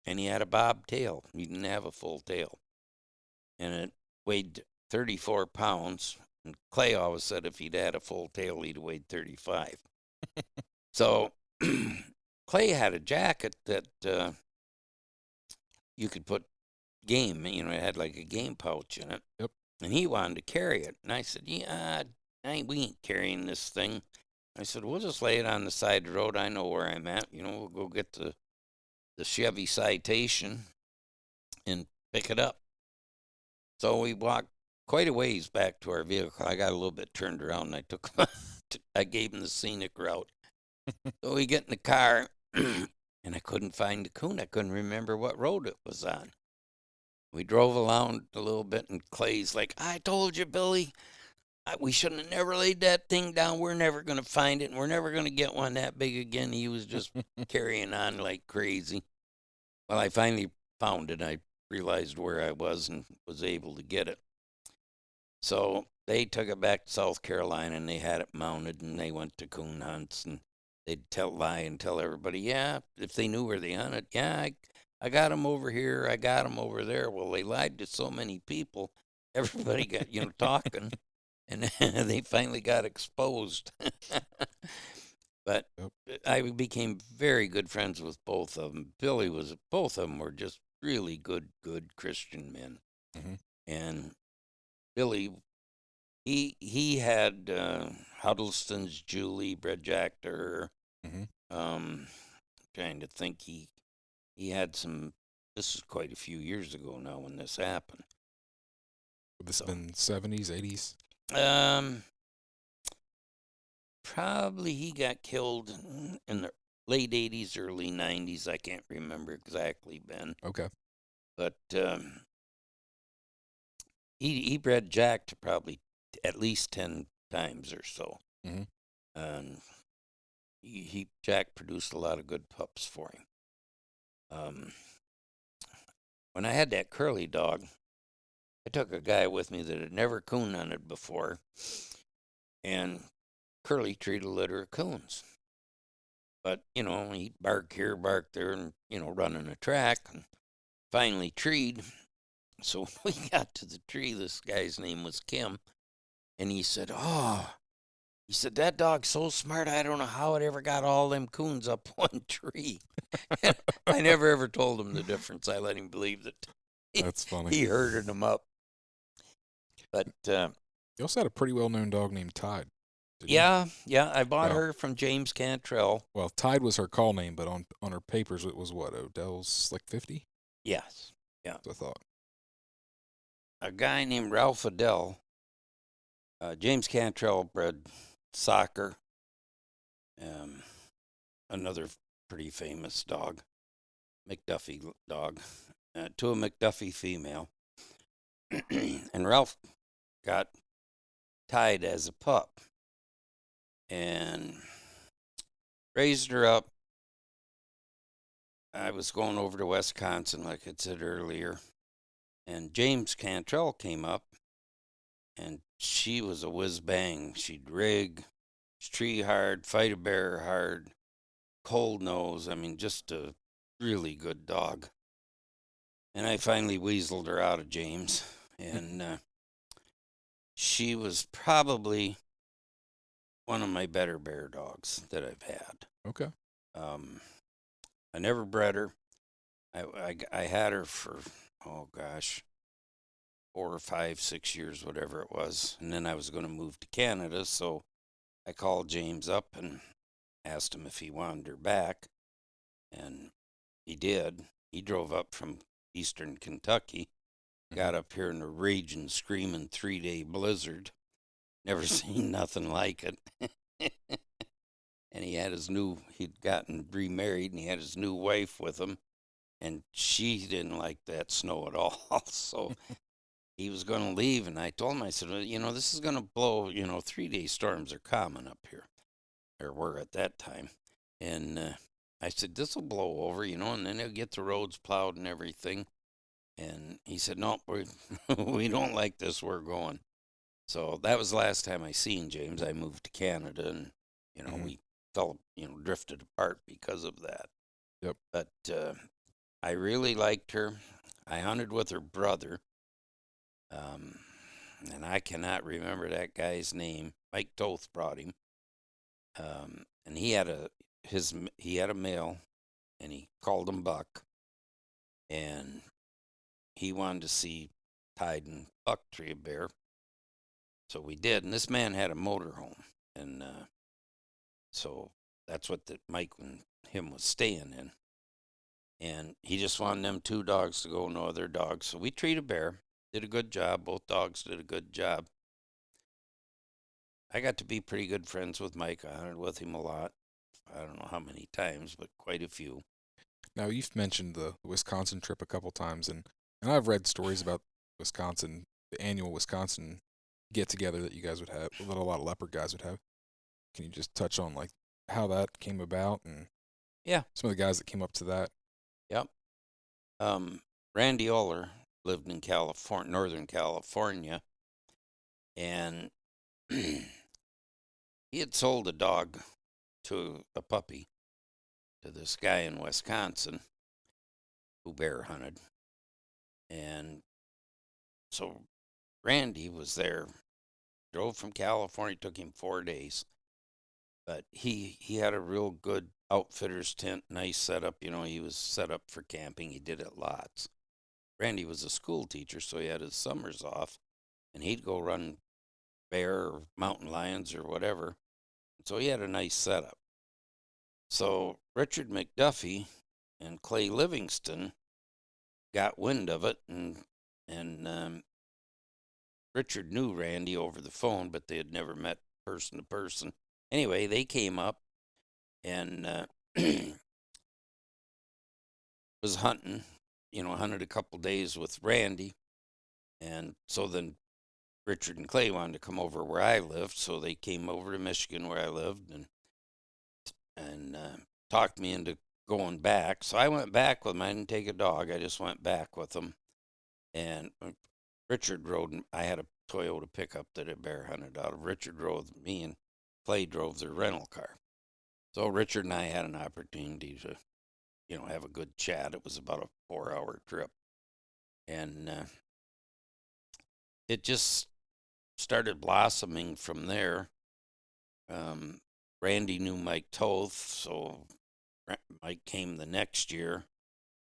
and he had a bobtail. He didn't have a full tail. And it weighed 34 pounds. And Clay always said if he'd had a full tail, he'd have weighed 35. So Clay had a jacket that you could put game, it had like a game pouch in it. Yep. And he wanted to carry it. And I said, yeah, we ain't carrying this thing. I said, we'll just lay it on the side of the road. I know where I'm at. We'll go get the Chevy Citation and pick it up. So we walked quite a ways back to our vehicle. I got a little bit turned around, and I gave him the scenic route. So we get in the car, and I couldn't find the coon. I couldn't remember what road it was on. We drove around a little bit, and Clay's like, I told you, Billy, we shouldn't have never laid that thing down. We're never going to find it, and we're never going to get one that big again. He was just carrying on like crazy. Well, I finally found it. I realized where I was and was able to get it. So they took it back to South Carolina and they had it mounted and they went to coon hunts and they'd lie and tell everybody, yeah, if they knew where they hunted, yeah, I got them over here, I got them over there. Well, they lied to so many people, everybody got, talking and they finally got exposed. But Yep. I became very good friends with both of them. Both of them were just really good Christian men. Mm-hmm. And Billy, he had Huddleston's Julie bred Jack to her. Mm-hmm. Trying to think, he had some. This is quite a few years ago now when this happened. Would this So, have been 70s, 80s? Probably he got killed in the late 80s, early 90s. I can't remember exactly, Ben. Okay. But he bred Jack to probably at least 10 times or so. Mm-hmm. And Jack produced a lot of good pups for him. When I had that curly dog, I took a guy with me that had never coon hunted before, and Curly treated a litter of coons. But, he'd bark here, bark there, and, running a track, and finally treed. So when we got to the tree, this guy's name was Kim, and he said, that dog's so smart, I don't know how it ever got all them coons up one tree. And I never ever told him the difference. I let him believe that That's funny. he herded them up. But You also had a pretty well-known dog named Tide. yeah, I bought her from James Cantrell. Well, Tide was her call name, but on her papers it was what, Odell's like 50? Yes, yeah. That's what I thought. A guy named Ralph Adell, James Cantrell bred Soccer, another pretty famous dog, McDuffie dog, to a McDuffie female. And Ralph got Tide as a pup and raised her up. I was going over to Wisconsin, like I said earlier, and James Cantrell came up, and she was a whiz bang. She'd rig, tree hard, fight a bear hard, cold nose. I mean, just a really good dog. And I finally weaseled her out of James, and she was probably one of my better bear dogs that I've had. Okay. I never bred her. I had her for, 4 or 5, 6 years, whatever it was. And then I was going to move to Canada, so I called James up and asked him if he wanted her back. And he did. He drove up from eastern Kentucky, got up here in a raging, screaming 3-day blizzard. Never seen nothing like it. And he'd gotten remarried, and he had his new wife with him, and she didn't like that snow at all. So he was going to leave, and I told him, I said, well, this is going to blow, 3-day storms are common up here, or were at that time. And I said, this will blow over, and then they'll get the roads plowed and everything. And he said, no, we don't like this, we're going. So that was the last time I seen James. I moved to Canada, and, we fell, drifted apart because of that. Yep. But I really liked her. I hunted with her brother, and I cannot remember that guy's name. Mike Toth brought him, and he had a male, and he called him Buck, and he wanted to see Tide and Buck tree a bear. So we did, and this man had a motorhome, and so that's what Mike and him was staying in. And he just wanted them 2 dogs to go, no other dogs. So we treated a bear, did a good job. Both dogs did a good job. I got to be pretty good friends with Mike. I hunted with him a lot. I don't know how many times, but quite a few. Now, you've mentioned the Wisconsin trip a couple times, and I've read stories about Wisconsin, the annual Wisconsin get-together that you guys would have, that a lot of leopard guys would have. Can you just touch on, like, how that came about and Yeah. some of the guys that came up to that? Yep. Randy Oller lived in California, Northern California, and he had sold a dog to a puppy to this guy in Wisconsin who bear hunted. And so Randy was there, drove from California, took him 4 days. But he had a real good outfitter's tent, nice setup. He was set up for camping. He did it lots. Randy was a school teacher, so he had his summers off, and he'd go run bear or mountain lions or whatever. So he had a nice setup. So Richard McDuffie and Clay Livingston got wind of it, and Richard knew Randy over the phone, but they had never met person to person. Anyway, they came up and was hunting, hunted a couple days with Randy. And so then Richard and Clay wanted to come over where I lived, so they came over to Michigan where I lived and talked me into going back. So I went back with them. I didn't take a dog. I just went back with them. And Richard rode. I had a Toyota pickup that I bear hunted out of. Richard rode with me, and Clay drove their rental car. So Richard and I had an opportunity to, have a good chat. It was about a 4-hour trip, and it just started blossoming from there. Randy knew Mike Toth, so Mike came the next year.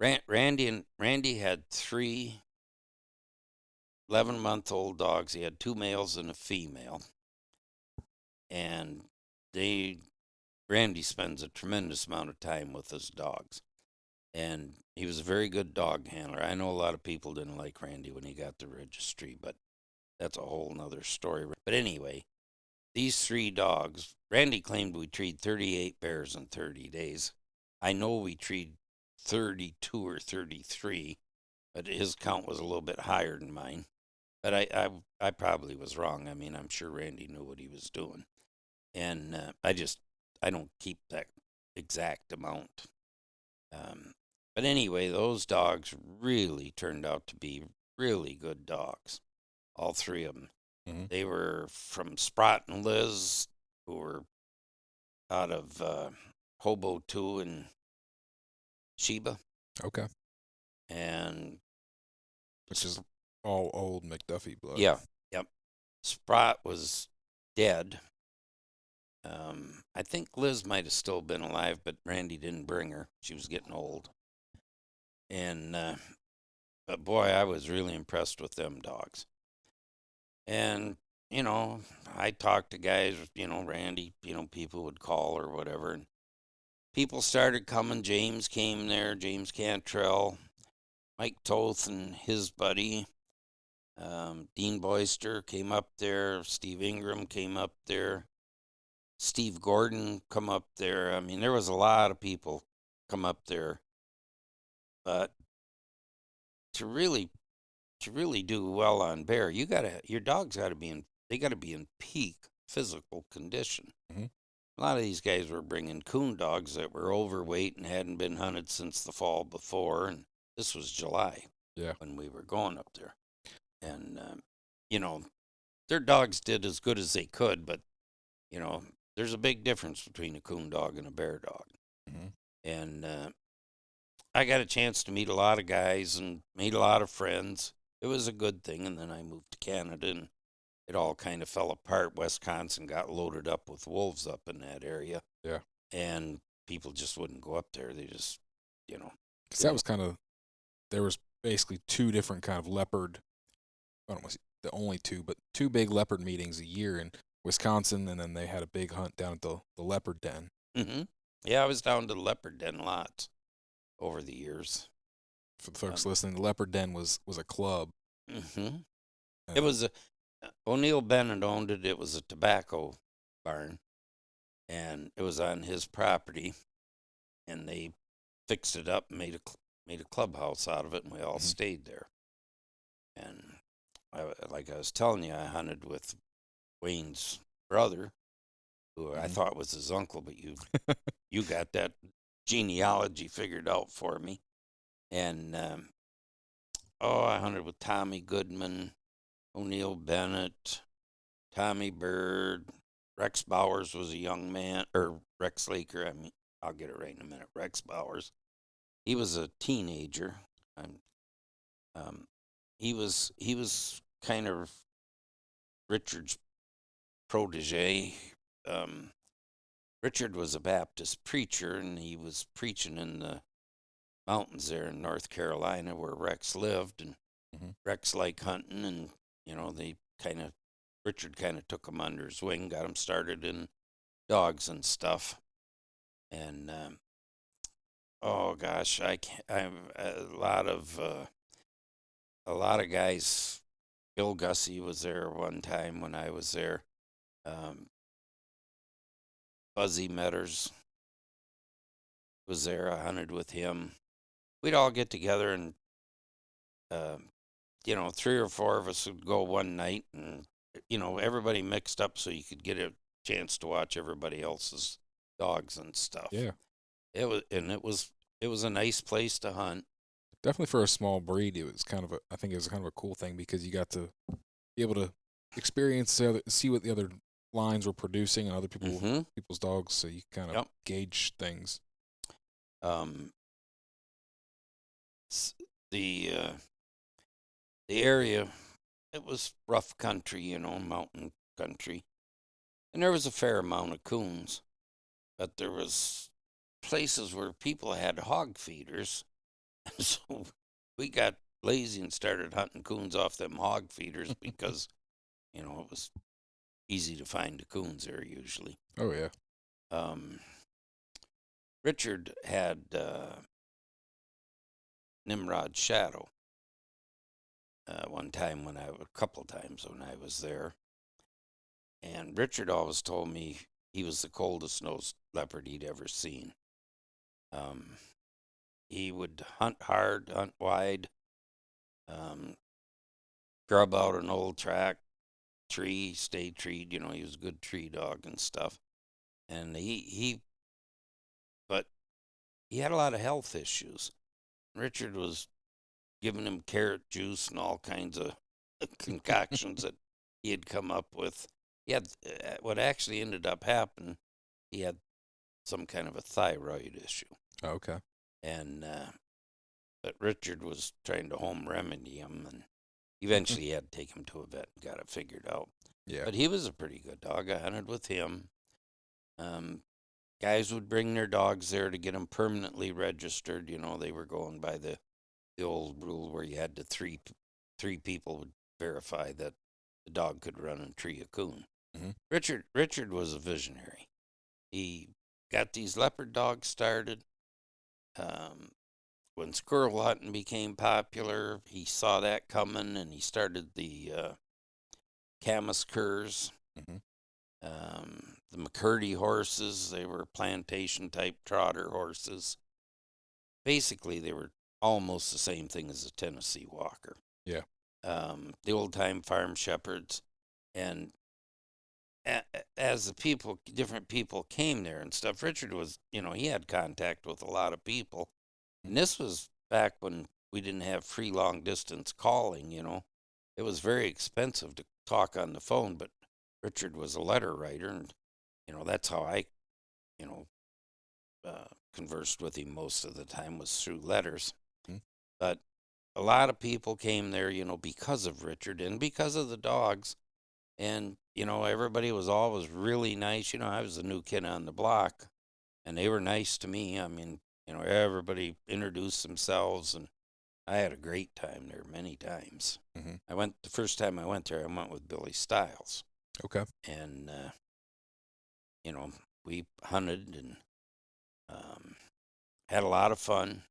Randy had 3 11-month-old dogs. He had 2 males and a female, and Randy spends a tremendous amount of time with his dogs, and he was a very good dog handler. I know a lot of people didn't like Randy when he got the registry, but that's a whole nother story. But anyway, these 3 dogs, Randy claimed we treed 38 bears in 30 days. I know we treed 32 or 33, but his count was a little bit higher than mine. But I probably was wrong. I mean, I'm sure Randy knew what he was doing. And I don't keep that exact amount. But anyway, those dogs really turned out to be really good dogs, all 3 of them. Mm-hmm. They were from Sprott and Liz, who were out of Hobo 2 and Sheba. Okay. And which is all old McDuffie blood. Yeah, yep. Sprott was dead. I think Liz might have still been alive, but Randy didn't bring her. She was getting old. And but boy, I was really impressed with them dogs. And I talked to guys, Randy, people would call or whatever, and people started coming. James came there, James Cantrell, Mike Toth and his buddy, Dean Boyster came up there, Steve Ingram came up there, Steve Gordon come up there. I mean, there was a lot of people come up there, but to really do well on bear, your dogs got to be in peak physical condition. Mm-hmm. A lot of these guys were bringing coon dogs that were overweight and hadn't been hunted since the fall before, and this was July when we were going up there. And, their dogs did as good as they could, but, there's a big difference between a coon dog and a bear dog. Mm-hmm. And I got a chance to meet a lot of guys and meet a lot of friends. It was a good thing, and then I moved to Canada, and it all kind of fell apart. Wisconsin got loaded up with wolves up in that area. Yeah. And people just wouldn't go up there. They just, Because that was there was basically 2 different kind of leopard, I don't want to say the only 2, but 2 big leopard meetings a year in Wisconsin, and then they had a big hunt down at the leopard den. Mm-hmm. Yeah, I was down to the leopard den lots over the years. For the folks listening, the leopard den was a club. Mm-hmm. It was O'Neill Bennett owned it. It was a tobacco barn, and it was on his property, and they fixed it up and made a clubhouse out of it, and we all stayed there. And like I was telling you, I hunted with Wayne's brother, who I thought was his uncle, but you got that genealogy figured out for me. And I hunted with Tommy Goodman, O'Neill Bennett, Tommy Bird. Rex Bowers was a young man, or Rex Laker. I mean, I'll get it right in a minute. Rex Bowers. He was a teenager. Um, he was kind of Richard's protege. Um, Richard was a Baptist preacher, and he was preaching in the mountains there in North Carolina where Rex lived, and Rex liked hunting, and Richard kind of took him under his wing, got him started in dogs and stuff, and oh gosh, I can't. I'm a lot of guys. Bill Gussie was there one time when I was there. Um, Buzzy Metters was there. I hunted with him. We'd all get together and, uh, 3 or 4 of us would go one night and, everybody mixed up so you could get a chance to watch everybody else's dogs and stuff. Yeah. It was a nice place to hunt. Definitely for a small breed, I think it was kind of a cool thing because you got to be able to experience, see what the other lines were producing and other people's dogs, so you kind of gauge things. The area, it was rough country, mountain country, and there was a fair amount of coons, but there was places where people had hog feeders, and so we got lazy and started hunting coons off them hog feeders because it was easy to find the coons there usually. Oh yeah. Richard had Nimrod's Shadow a couple times when I was there, and Richard always told me he was the coldest nosed leopard he'd ever seen. He would hunt hard, hunt wide, grub out an old track, tree, stay treed. He was a good tree dog and stuff. And but he had a lot of health issues. Richard was giving him carrot juice and all kinds of concoctions that he had come up with. He had what actually ended up happening. He had some kind of a thyroid issue. Oh, okay. And but Richard was trying to home remedy him, and eventually he had to take him to a vet and got it figured out. Yeah. But he was a pretty good dog. I hunted with him. Guys would bring their dogs there to get them permanently registered. They were going by the old rule where you had to three people would verify that the dog could run and tree a coon. Richard was a visionary. He got these leopard dogs started. When squirrel hunting became popular, he saw that coming, and he started the Camus Curs. The McCurdy horses, they were plantation-type trotter horses. Basically, they were almost the same thing as a Tennessee Walker. Yeah. The old-time farm shepherds. And as different people came there and stuff, Richard was, he had contact with a lot of people. And this was back when we didn't have free long-distance calling, It was very expensive to talk on the phone, but Richard was a letter writer, and that's how I conversed with him most of the time, was through letters. But a lot of people came there, because of Richard and because of the dogs, and everybody was always really nice. I was the new kid on the block, and they were nice to me. I mean, everybody introduced themselves, and I had a great time there many times. The first time I went there, I went with Billy Stiles. Okay. And, we hunted and had a lot of fun,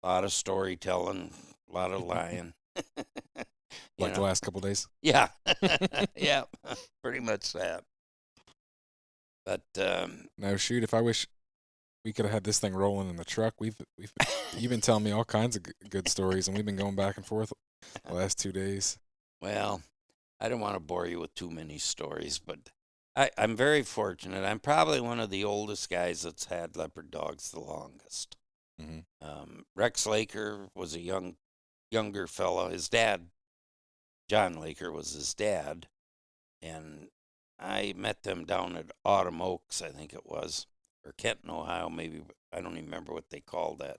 a lot of storytelling, a lot of lying. Like the last couple of days? Yeah. Yeah, pretty much that. But no, shoot, if I wish we could have had this thing rolling in the truck. You've been telling me all kinds of good stories, and we've been going back and forth the last 2 days. Well, I don't want to bore you with too many stories, but I'm very fortunate. I'm probably one of the oldest guys that's had leopard dogs the longest. Rex Laker was a younger fellow. His dad, John Laker, was his dad, and I met them down at Autumn Oaks, I think it was, or Kenton, Ohio, maybe. I don't even remember what they called that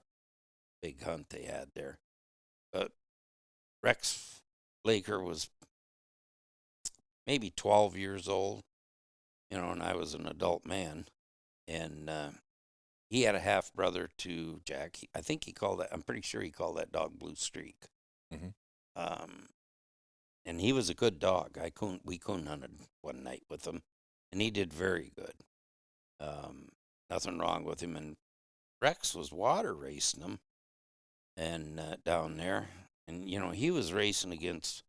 big hunt they had there. But Rex Laker was maybe 12 years old, and I was an adult man. And he had a half brother to Jack. I think he called that, I'm pretty sure he called that dog Blue Streak. Um, and he was a good dog. We coon hunted one night with him, and he did very good. Nothing wrong with him. And Rex was water racing him, and down there, and he was racing against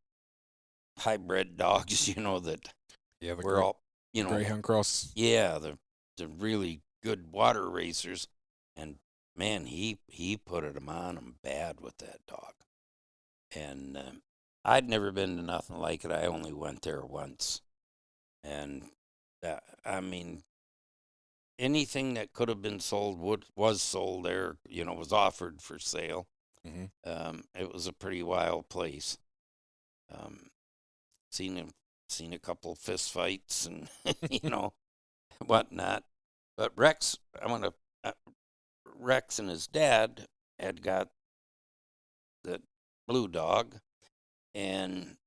hybrid dogs, that Yeah, the were all, Greyhound Cross. yeah, the really good water racers, and man, he put it on him bad with that dog, and I'd never been to nothing like it. I only went there once, and I mean, anything that could have been sold was sold there. Was offered for sale. It was a pretty wild place. Um, seen a couple fist fights and whatnot. But Rex and his dad had got the blue dog, and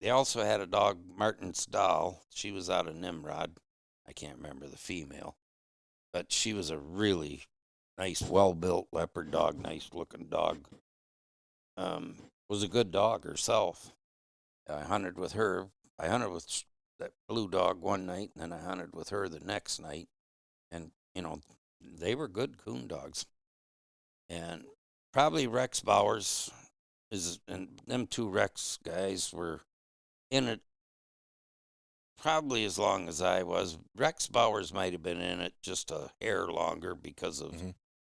they also had a dog, Martin's doll. She was out of Nimrod. I can't remember the female, but she was a really nice, well-built leopard dog, nice-looking dog. Was a good dog herself. I hunted with her. I hunted with that blue dog one night, and then I hunted with her the next night. And, they were good coon dogs. And probably Rex Bowers and them two Rex guys were in it probably as long as I was. Rex Bowers might have been in it just a hair longer because of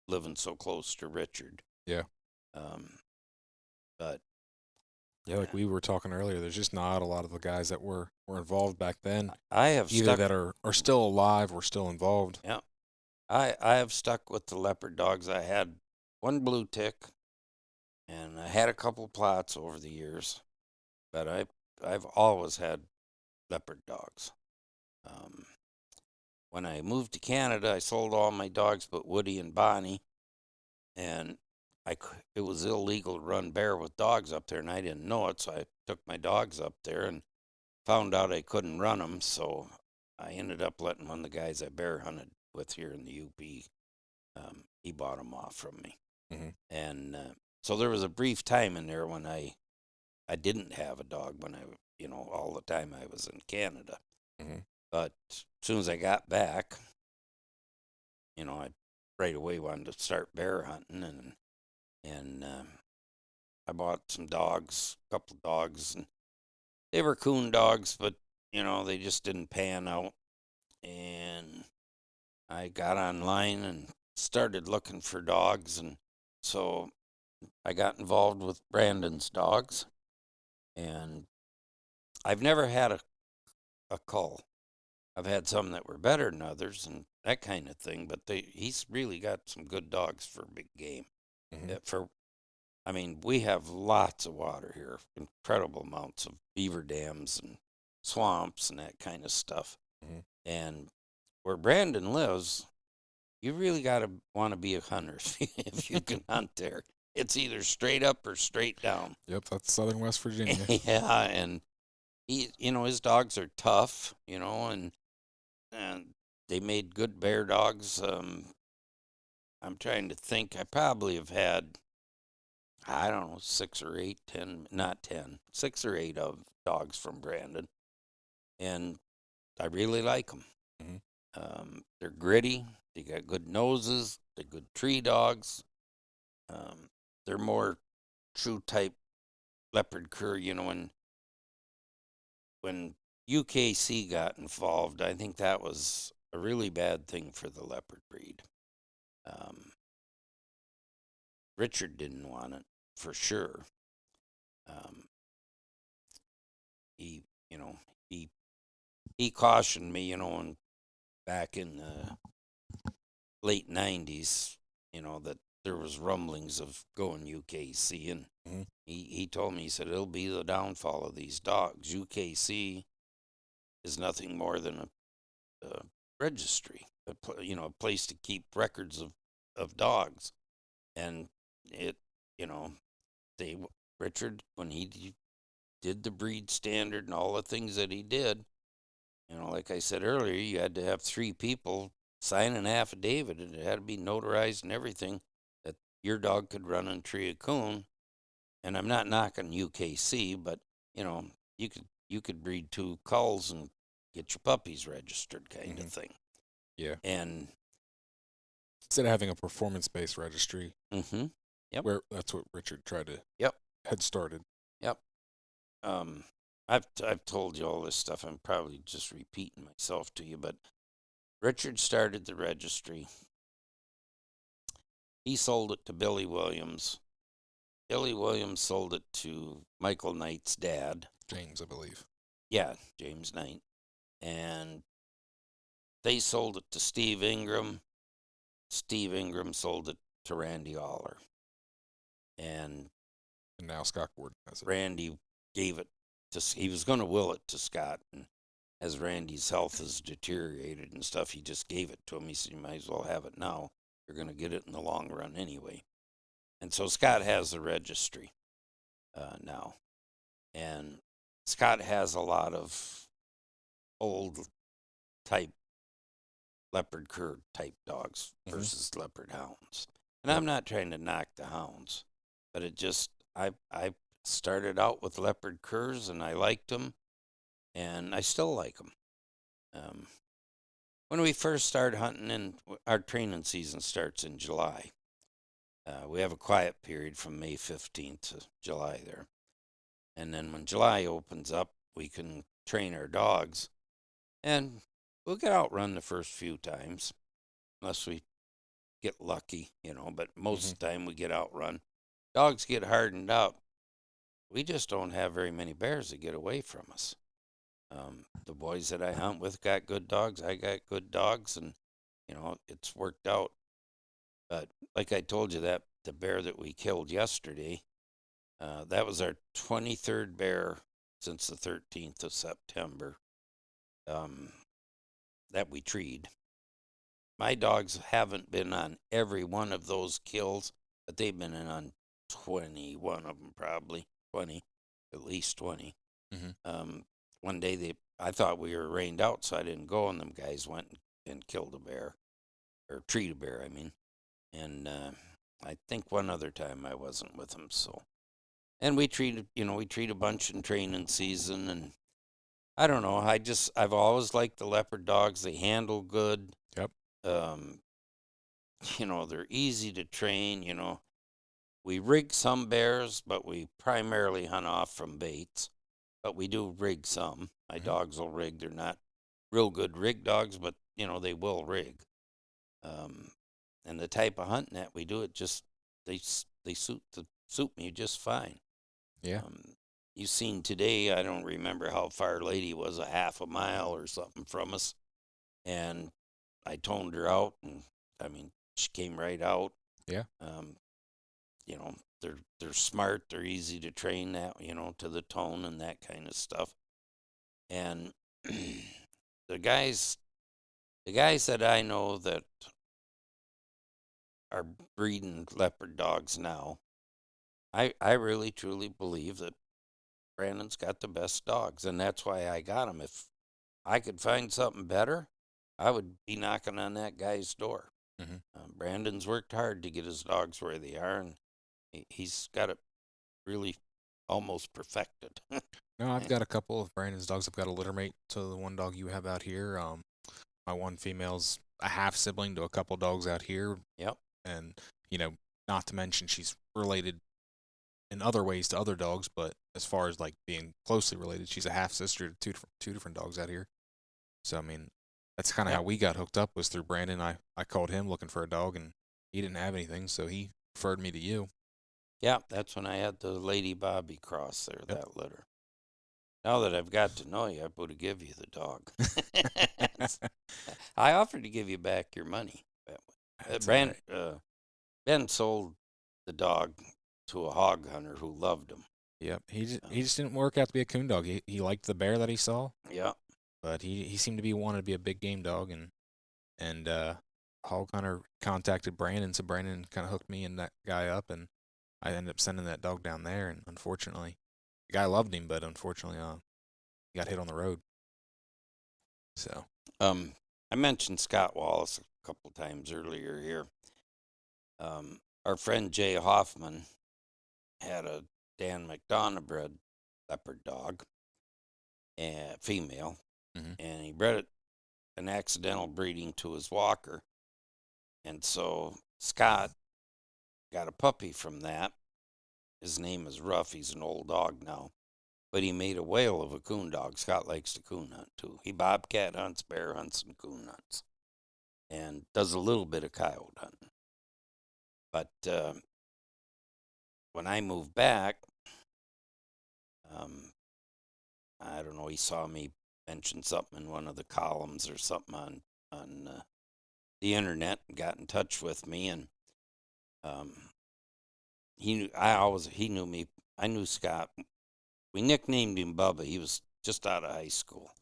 living so close to Richard. Yeah. But yeah, like we were talking earlier, there's just not a lot of the guys that were involved back then. I have either that are still alive or still involved. Yeah. I have stuck with the leopard dogs. I had one blue tick, and I had a couple plots over the years, but I've always had leopard dogs. When I moved to Canada, I sold all my dogs but Woody and Bonnie, and it was illegal to run bear with dogs up there, and I didn't know it, so I took my dogs up there and found out I couldn't run them, so I ended up letting one of the guys I bear hunted with here in the UP. He bought them off from me, and so there was a brief time in there when I didn't have a dog when all the time I was in Canada. But as soon as I got back, I right away wanted to start bear hunting, and I bought some dogs, a couple of dogs, and they were coon dogs, but they just didn't pan out. And I got online and started looking for dogs, and so I got involved with Brandon's dogs, and I've never had a cull. I've had some that were better than others and that kind of thing, but he's really got some good dogs for big game. We have lots of water here, incredible amounts of beaver dams and swamps and that kind of stuff. And where Brandon lives, you really got to want to be a hunter if you can hunt there. It's either straight up or straight down. Yep, that's southern West Virginia. Yeah, and his dogs are tough, and they made good bear dogs. I'm trying to think. I probably have had, I don't know, 6 or 8, 10, not 10, 6 or 8 of dogs from Brandon, and I really like them. They're gritty. They got good noses. They're good tree dogs. They're more true type Leopard Cur. When UKC got involved, I think that was a really bad thing for the leopard breed. Richard didn't want it for sure. He, he cautioned me, back in the late '90s, that there was rumblings of going UKC, and Mhm. he told me, he said, it'll be the downfall of these dogs. UKC is nothing more than a registry, a place to keep records of dogs. And it, you know, they Richard, when he did the breed standard and all the things that he did, like I said earlier, you had to have 3 people sign an affidavit, and it had to be notarized and everything that your dog could run and tree a coon. And I'm not knocking UKC, but you could breed 2 culls and get your puppies registered, kind of thing. Yeah. And Instead of having a performance-based registry, yep, where that's what Richard tried to had started. yep. I've told you all this stuff. I'm probably just repeating myself to you, but Richard started the registry. He sold it to Billy Williams. Billy Williams sold it to Michael Knight's dad. James, I believe. Yeah, James Knight. And they sold it to Steve Ingram. Steve Ingram sold it to Randy Aller. And now Scott Gordon has it. Randy gave it he was going to will it to Scott. And as Randy's health has deteriorated and stuff, he just gave it to him. He said, you might as well have it now. You're going to get it in the long run anyway. And so Scott has the registry now. And Scott has a lot of old type Leopard Cur type dogs versus Leopard hounds. And I'm not trying to knock the hounds, but I started out with Leopard Curs, and I liked them, and I still like them. When we first started hunting, and our training season starts in July, we have a quiet period from May 15th to July there. And then when July opens up, we can train our dogs, and we'll get outrun the first few times, unless we get lucky, but most of the time we get outrun. Dogs get hardened up. We just don't have very many bears that get away from us. The boys that I hunt with got good dogs. I got good dogs, and, it's worked out. But like I told you, that the bear that we killed yesterday, that was our 23rd bear since the 13th of September that we treed. My dogs haven't been on every one of those kills, but they've been in on 21 of them, probably 20, at least 20. One day I thought we were rained out, so I didn't go, and them guys went and killed a bear, or treed a bear, I mean. And I think one other time I wasn't with them, so. And we treated a bunch in training season, and I don't know. I've always liked the Leopard dogs. They handle good. Yep. They're easy to train. We rig some bears, but we primarily hunt off from baits. But we do rig some. My dogs will rig. They're not real good rig dogs, but they will rig. And the type of hunting that we do, they suit me just fine. Yeah. You seen today, I don't remember how far Lady was, a half a mile or something from us. And I toned her out, and she came right out. Yeah. They're smart, they're easy to train that, to the tone and that kind of stuff. And the guys that I know that are breeding leopard dogs now, I really truly believe that Brandon's got the best dogs, and that's why I got him. If I could find something better, I would be knocking on that guy's door. Brandon's worked hard to get his dogs where they are, and he's got it really almost perfected. No, I've got a couple of Brandon's dogs. I've got a littermate to the one dog you have out here. My one female's a half sibling to a couple dogs out here. Yep. And, not to mention she's related in other ways to other dogs, but as far as like being closely related, she's a half sister to two different dogs out here. So that's kind of how we got hooked up, was through Brandon. I called him looking for a dog, and he didn't have anything, so he referred me to you. Yeah, that's when I had the Lady Bobby cross there, that litter. Now that I've got to know you, I would have give you the dog. I offered to give you back your money. Ben sold the dog to a hog hunter who loved him. Yep. He just didn't work out to be a coon dog. He liked the bear that he saw, Yeah. but he seemed to be wanted to be a big game dog, and hog hunter contacted Brandon, so Brandon kind of hooked me and that guy up, and I ended up sending that dog down there, and unfortunately, the guy loved him, but unfortunately, he got hit on the road. So. I mentioned Scott Wallace a couple times earlier here. Our friend Jay Hoffman had a Dan McDonough bred leopard dog, female, and he bred it an accidental breeding to his walker. And so Scott got a puppy from that. His name is Ruff. He's an old dog now. But he made a whale of a coon dog. Scott likes to coon hunt too. He bobcat hunts, bear hunts, and coon hunts. And does a little bit of coyote hunting. But when I moved back, I don't know, he saw me mention something in one of the columns or something on the internet and got in touch with me. And he knew me. I knew Scott. We nicknamed him Bubba. He was just out of high school.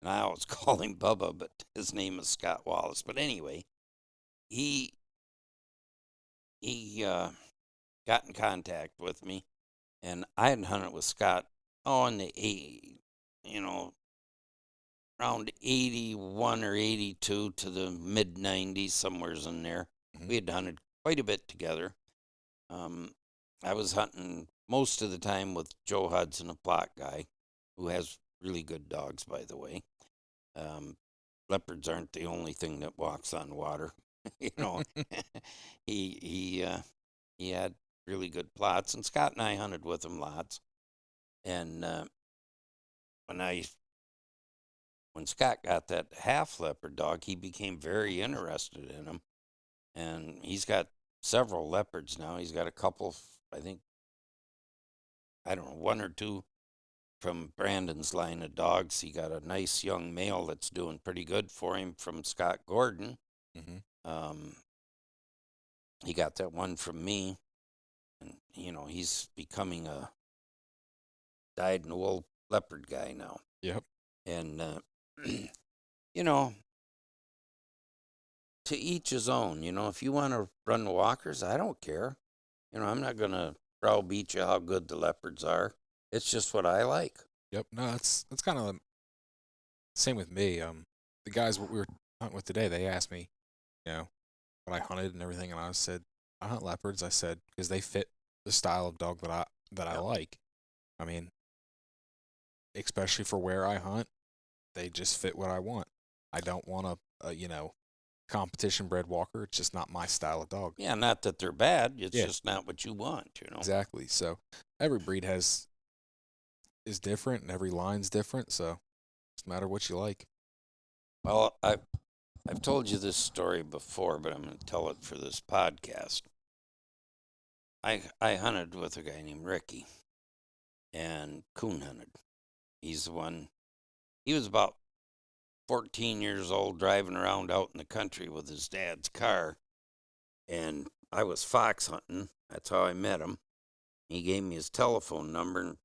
And I always call him Bubba, but his name is Scott Wallace. But anyway, he got in contact with me, and I had hunted with Scott in the around 81 or 82 to the mid 90s, somewheres in there. We had hunted quite a bit together. I was hunting most of the time with Joe Hudson, a Plot guy, who has really good dogs, by the way. Leopards aren't the only thing that walks on water. he had really good plots, and Scott and I hunted with him lots. And when Scott got that half leopard dog, he became very interested in him, and he's got several leopards now. He's got a couple, I think, I don't know, one or two from Brandon's line of dogs. He got a nice young male that's doing pretty good for him from Scott Gordon. He got that one from me, and he's becoming a dyed-in-the-wool leopard guy now. Yep. And to each his own. If you want to run the walkers, I don't care. I'm not gonna browbeat you how good the leopards are. It's just what I like. Yep. No, that's kind of the same with me. The guys we were hunting with today, they asked me, what I hunted and everything, and I said I hunt leopards. I said because they fit the style of dog that I like. I mean, especially for where I hunt, they just fit what I want. I don't want a competition bred walker. It's just not my style of dog. Yeah, not that they're bad. It's just not what you want. Exactly. So every breed is different, and every line's different. So it's a matter of what you like. Well, I've told you this story before, but I'm going to tell it for this podcast. I hunted with a guy named Ricky, and coon hunted. He's the one. He was about 14 years old, driving around out in the country with his dad's car, and I was fox hunting. That's how I met him. He gave me his telephone number, and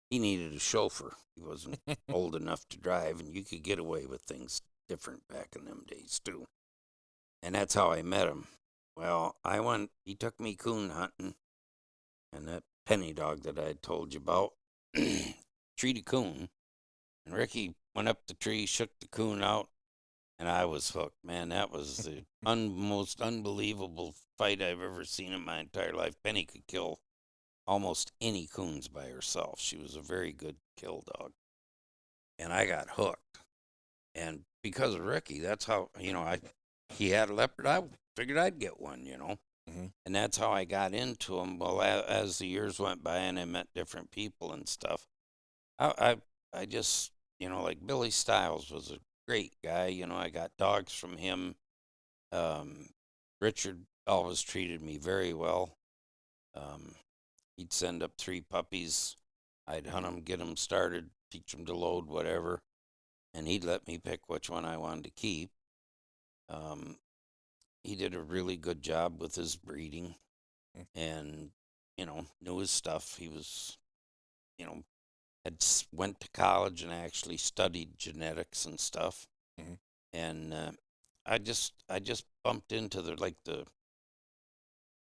he needed a chauffeur. He wasn't old enough to drive, and you could get away with things different back in them days, too. And that's how I met him. Well, he took me coon hunting, and that penny dog that I had told you about treated coon, and Ricky went up the tree, shook the coon out, and I was hooked. Man, that was the most unbelievable fight I've ever seen in my entire life. Penny could kill almost any coons by herself. She was a very good kill dog. And I got hooked. And because of Ricky, that's how, he had a leopard. I figured I'd get one, And that's how I got into him. Well, as the years went by and I met different people and stuff, I just, like Billy Stiles was a great guy. I got dogs from him. Richard always treated me very well. He'd send up 3 puppies. I'd hunt them, get them started, teach them to load, whatever. And he'd let me pick which one I wanted to keep. he did a really good job with his breeding, Mm. and knew his stuff. He was, you know, went to college and actually studied genetics and stuff. Mhm. And I just bumped into the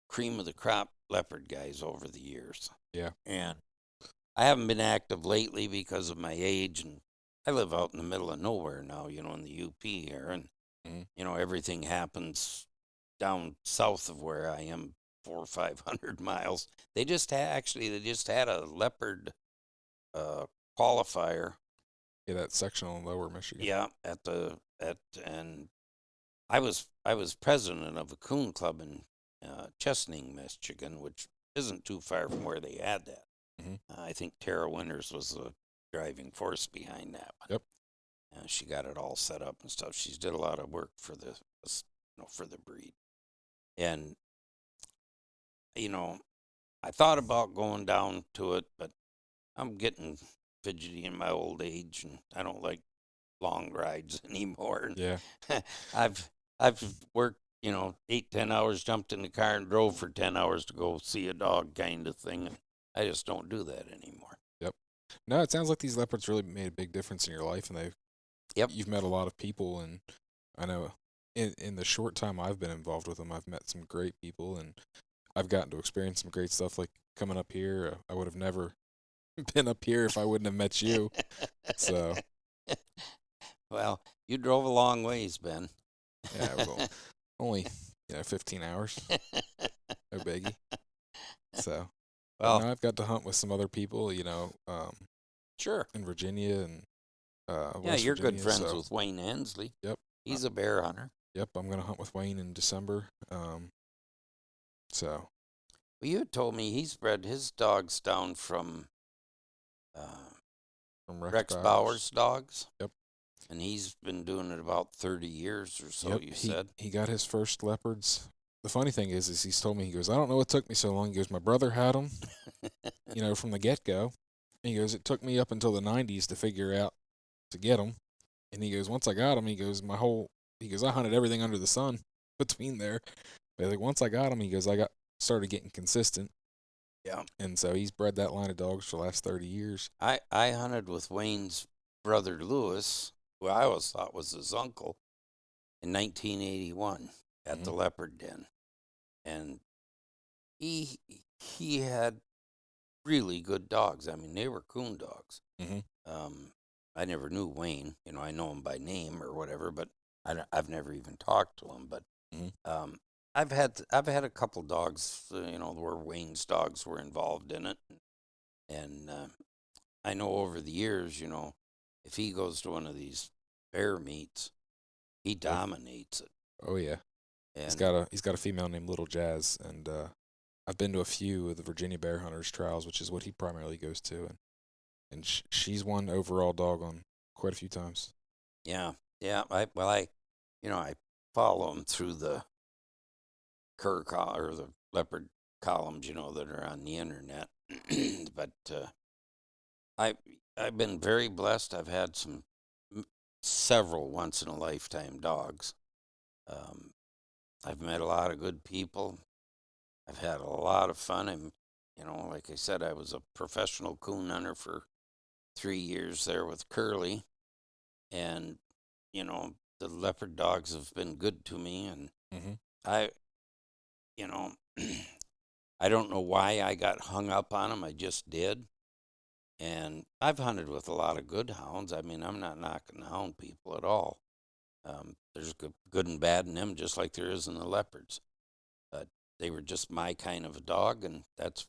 cream of the crop leopard guys over the years. Yeah. And I haven't been active lately because of my age, and I live out in the middle of nowhere now, in the UP here, and Mhm. everything happens down south of where I am, 400 or 500 miles. They just had a leopard uh, qualifier. Yeah, that sectional in Lower Michigan. Yeah, and I was president of a coon club in Chesaning, Michigan, which isn't too far from where they had that. Mhm. I think Tara Winters was the driving force behind that one. Yep. She got it all set up and stuff. She's did a lot of work for for the breed. And I thought about going down to it, but I'm getting fidgety in my old age, and I don't like long rides anymore. Yeah. I've worked, 8, 10 hours, jumped in the car and drove for 10 hours to go see a dog, kind of thing. And I just don't do that anymore. Yep. No, it sounds like these leopards really made a big difference in your life, and Yep. you've met a lot of people, and I know in the short time I've been involved with them, I've met some great people, and I've gotten to experience some great stuff. Like coming up here, I would have never been up here if I wouldn't have met you. So Well, you drove a long ways, Ben. yeah, it was only 15 hours, no biggie. So, but Well, now I've got to hunt with some other people, sure. in Virginia and Yeah, West you're good Virginia. friends So with Wayne Hensley. yep, uh, He's a bear hunter. yep, I'm gonna hunt with Wayne in December. So Well, you told me he's bred his dogs down from uh, from Rex Rex Bowers. Bauer's dogs. Yep. And he's been doing it about 30 years or so, Yep, you he said. he got his first leopards. The funny thing is he's told me, he goes, I don't know what took me so long. He goes, my brother had them, from the get go. And he goes, it took me up until the '90s to figure out to get them. And he goes, once I got them, he goes, I hunted everything under the sun between there. But like once I got them, he goes, started getting consistent. Yeah. And so he's bred that line of dogs for the last 30 years. I hunted with Wayne's brother Lewis, who I always thought was his uncle, in 1981 at the Mhm. Leopard Den. And he had really good dogs. I mean, they were coon dogs. Mhm. I never knew Wayne. I know him by name or whatever, but I've never even talked to him. But Mhm. I've had a couple dogs, where Wayne's dogs were involved in it, and I know over the years, if he goes to one of these bear meets, he Yep. dominates it. Oh yeah. And He's got a female named Little Jazz, and I've been to a few of the Virginia Bear Hunters trials, which is what he primarily goes to, and she's won overall dog on quite a few times. yeah, yeah. I follow him through the or the leopard columns, that are on the internet. But I I've been very blessed. I've had several once in a lifetime dogs. Um, I've met a lot of good people. I've had a lot of fun. Like I said, I was a professional coon hunter for 3 years there with Curly, and the leopard dogs have been good to me, and Mm-hmm. I, you know, I don't know why I got hung up on them. I just did. And I've hunted with a lot of good hounds. I mean, I'm not knocking the hound people at all. There's good and bad in them, just like there is in the leopards. But they were just my kind of a dog, and that's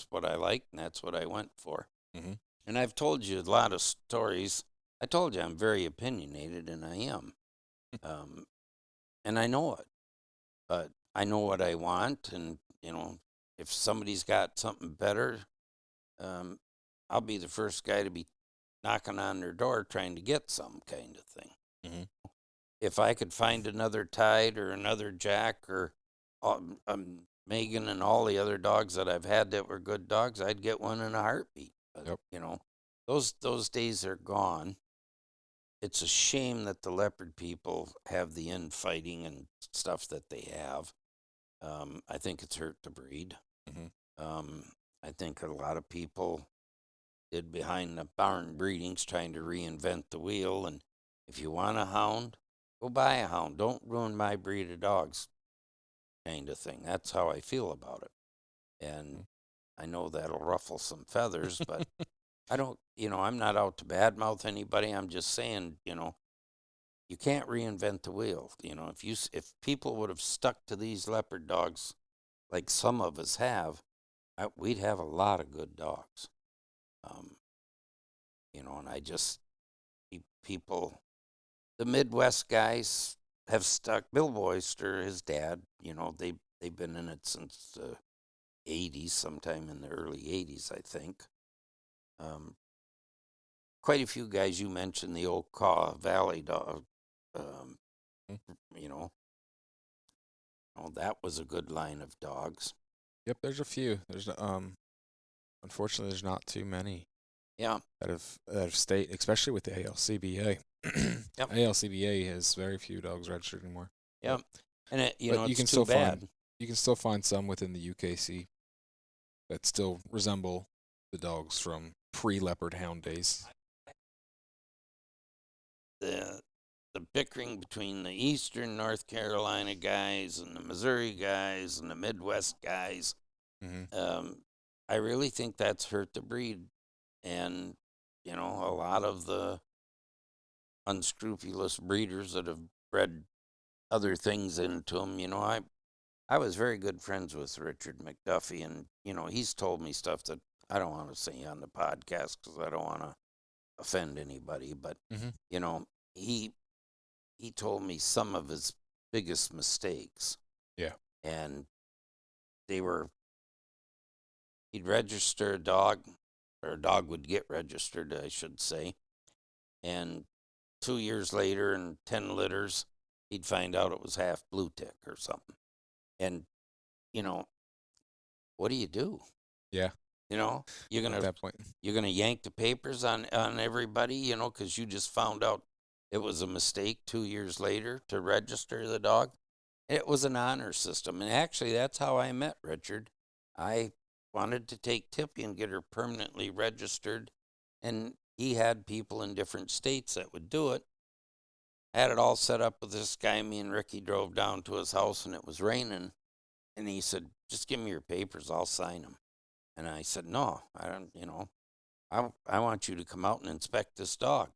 what I liked, and that's what I went for. Mm-hmm. And I've told you a lot of stories. I told you I'm very opinionated, and I am. Um, and I know it. But I know what I want, and if somebody's got something better, um, I'll be the first guy to be knocking on their door trying to get some kind of thing. Mm-hmm. If I could find another Tide or another Jack or Megan and all the other dogs that I've had that were good dogs, I'd get one in a heartbeat. But Yep. those days are gone, it's a shame that the leopard people have the infighting and stuff that they have. I think it's hurt the breed. I think a lot of people did behind the barn breedings trying to reinvent the wheel. And if you want a hound, go buy a hound. Don't ruin my breed of dogs, kind of thing. That's how I feel about it. And I know that'll ruffle some feathers, but I don't, I'm not out to badmouth anybody. I'm just saying, you can't reinvent the wheel. If people would have stuck to these leopard dogs like some of us have, we'd have a lot of good dogs. And I just people, the Midwest guys have stuck. Bill Boyster, his dad, they've been in it since the '80s, sometime in the early '80s, I think. Quite a few guys you mentioned, the Okaw Valley dog. You know, that was a good line of dogs. Yep, there's a few. There's unfortunately there's not too many. Yeah. That have stayed, especially with the ALCBA. Yep. ALCBA has very few dogs registered anymore. Yep. And but it's you can too still bad. You can still find some within the UKC that still resemble the dogs from pre-leopard hound days. The bickering between the Eastern North Carolina guys and the Missouri guys and the Midwest guys, I really think that's hurt the breed. And, a lot of the unscrupulous breeders that have bred other things into them, I was very good friends with Richard McDuffie, and, he's told me stuff that I don't want to say on the podcast because I don't want to offend anybody, but, he told me some of his biggest mistakes. Yeah. And he'd register a dog, or a dog would get registered, I should say. And 2 years later, in 10 litters, he'd find out it was half blue tick or something. And, what do you do? Yeah. You're at that point, you're gonna yank the papers on everybody, because you just found out it was a mistake 2 years later to register the dog. It was an honor system, and actually, that's how I met Richard. I wanted to take Tippy and get her permanently registered, and he had people in different states that would do it. I had it all set up with this guy. Me and Ricky drove down to his house, and it was raining, and he said, "Just give me your papers, I'll sign them." And I said, "No, I don't, I want you to come out and inspect this dog.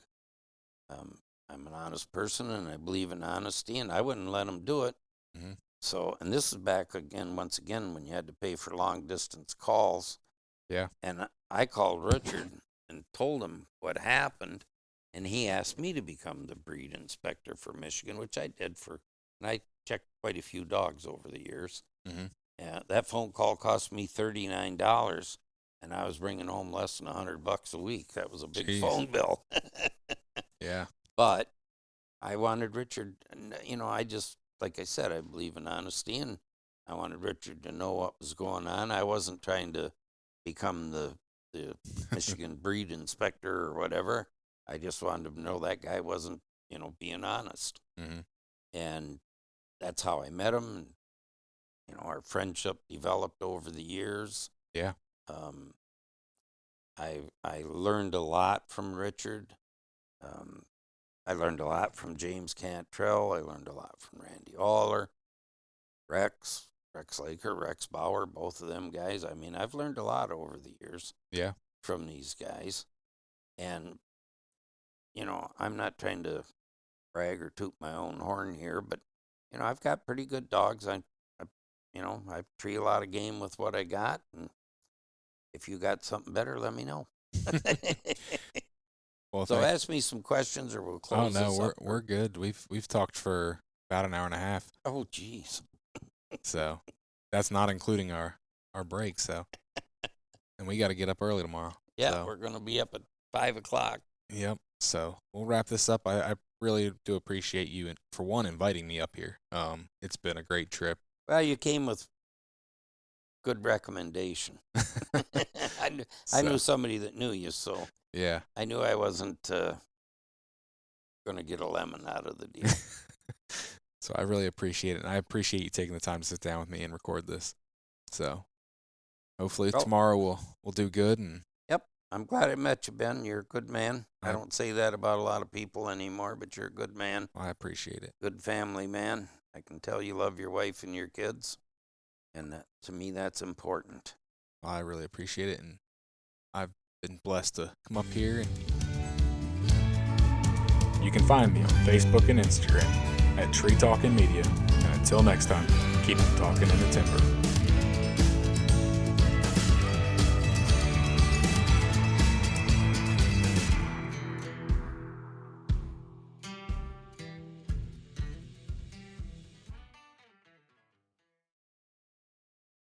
I'm an honest person, and I believe in honesty, and I wouldn't let him do it." So, and this is back once again, when you had to pay for long distance calls. Yeah. And I called Richard and told him what happened, and he asked me to become the breed inspector for Michigan, which I did and I checked quite a few dogs over the years. That phone call cost me $39, and I was bringing home less than $100 a week. That was a big phone bill. Yeah. But I wanted Richard, I just, like I said, I believe in honesty, and I wanted Richard to know what was going on. I wasn't trying to become the Michigan breed inspector or whatever. I just wanted to know that guy wasn't, being honest. And that's how I met him. And, our friendship developed over the years. Yeah. I learned a lot from Richard. I learned a lot from James Cantrell. I learned a lot from Randy Aller, Rex Laker, Rex Bauer, both of them guys. I mean, I've learned a lot over the years. Yeah. From these guys. And, I'm not trying to brag or toot my own horn here, but, I've got pretty good dogs. I tree a lot of game with what I got. And if you got something better, let me know. Well, so ask me some questions, or we'll close. Oh no, we're good. We've talked for about an hour and a half. Oh geez. So that's not including our break. So, and we got to get up early tomorrow. Yeah, so. We're gonna be up at 5 o'clock. Yep. So we'll wrap this up. I really do appreciate you, for one, inviting me up here. It's been a great trip. Well, you came with good recommendation. I knew somebody that knew you, so yeah, I knew I wasn't going to get a lemon out of the deal. So I really appreciate it. And I appreciate you taking the time to sit down with me and record this. So hopefully tomorrow we'll do good. And Yep. I'm glad I met you, Ben. You're a good man. I I- don't say that about a lot of people anymore, but you're a good man. I appreciate it. Good family man. I can tell you love your wife and your kids. And to me, that's important. I really appreciate it. And I've been blessed to come up here. And you can find me on Facebook and Instagram at Tree Talking Media. And until next time, keep talking in the timber.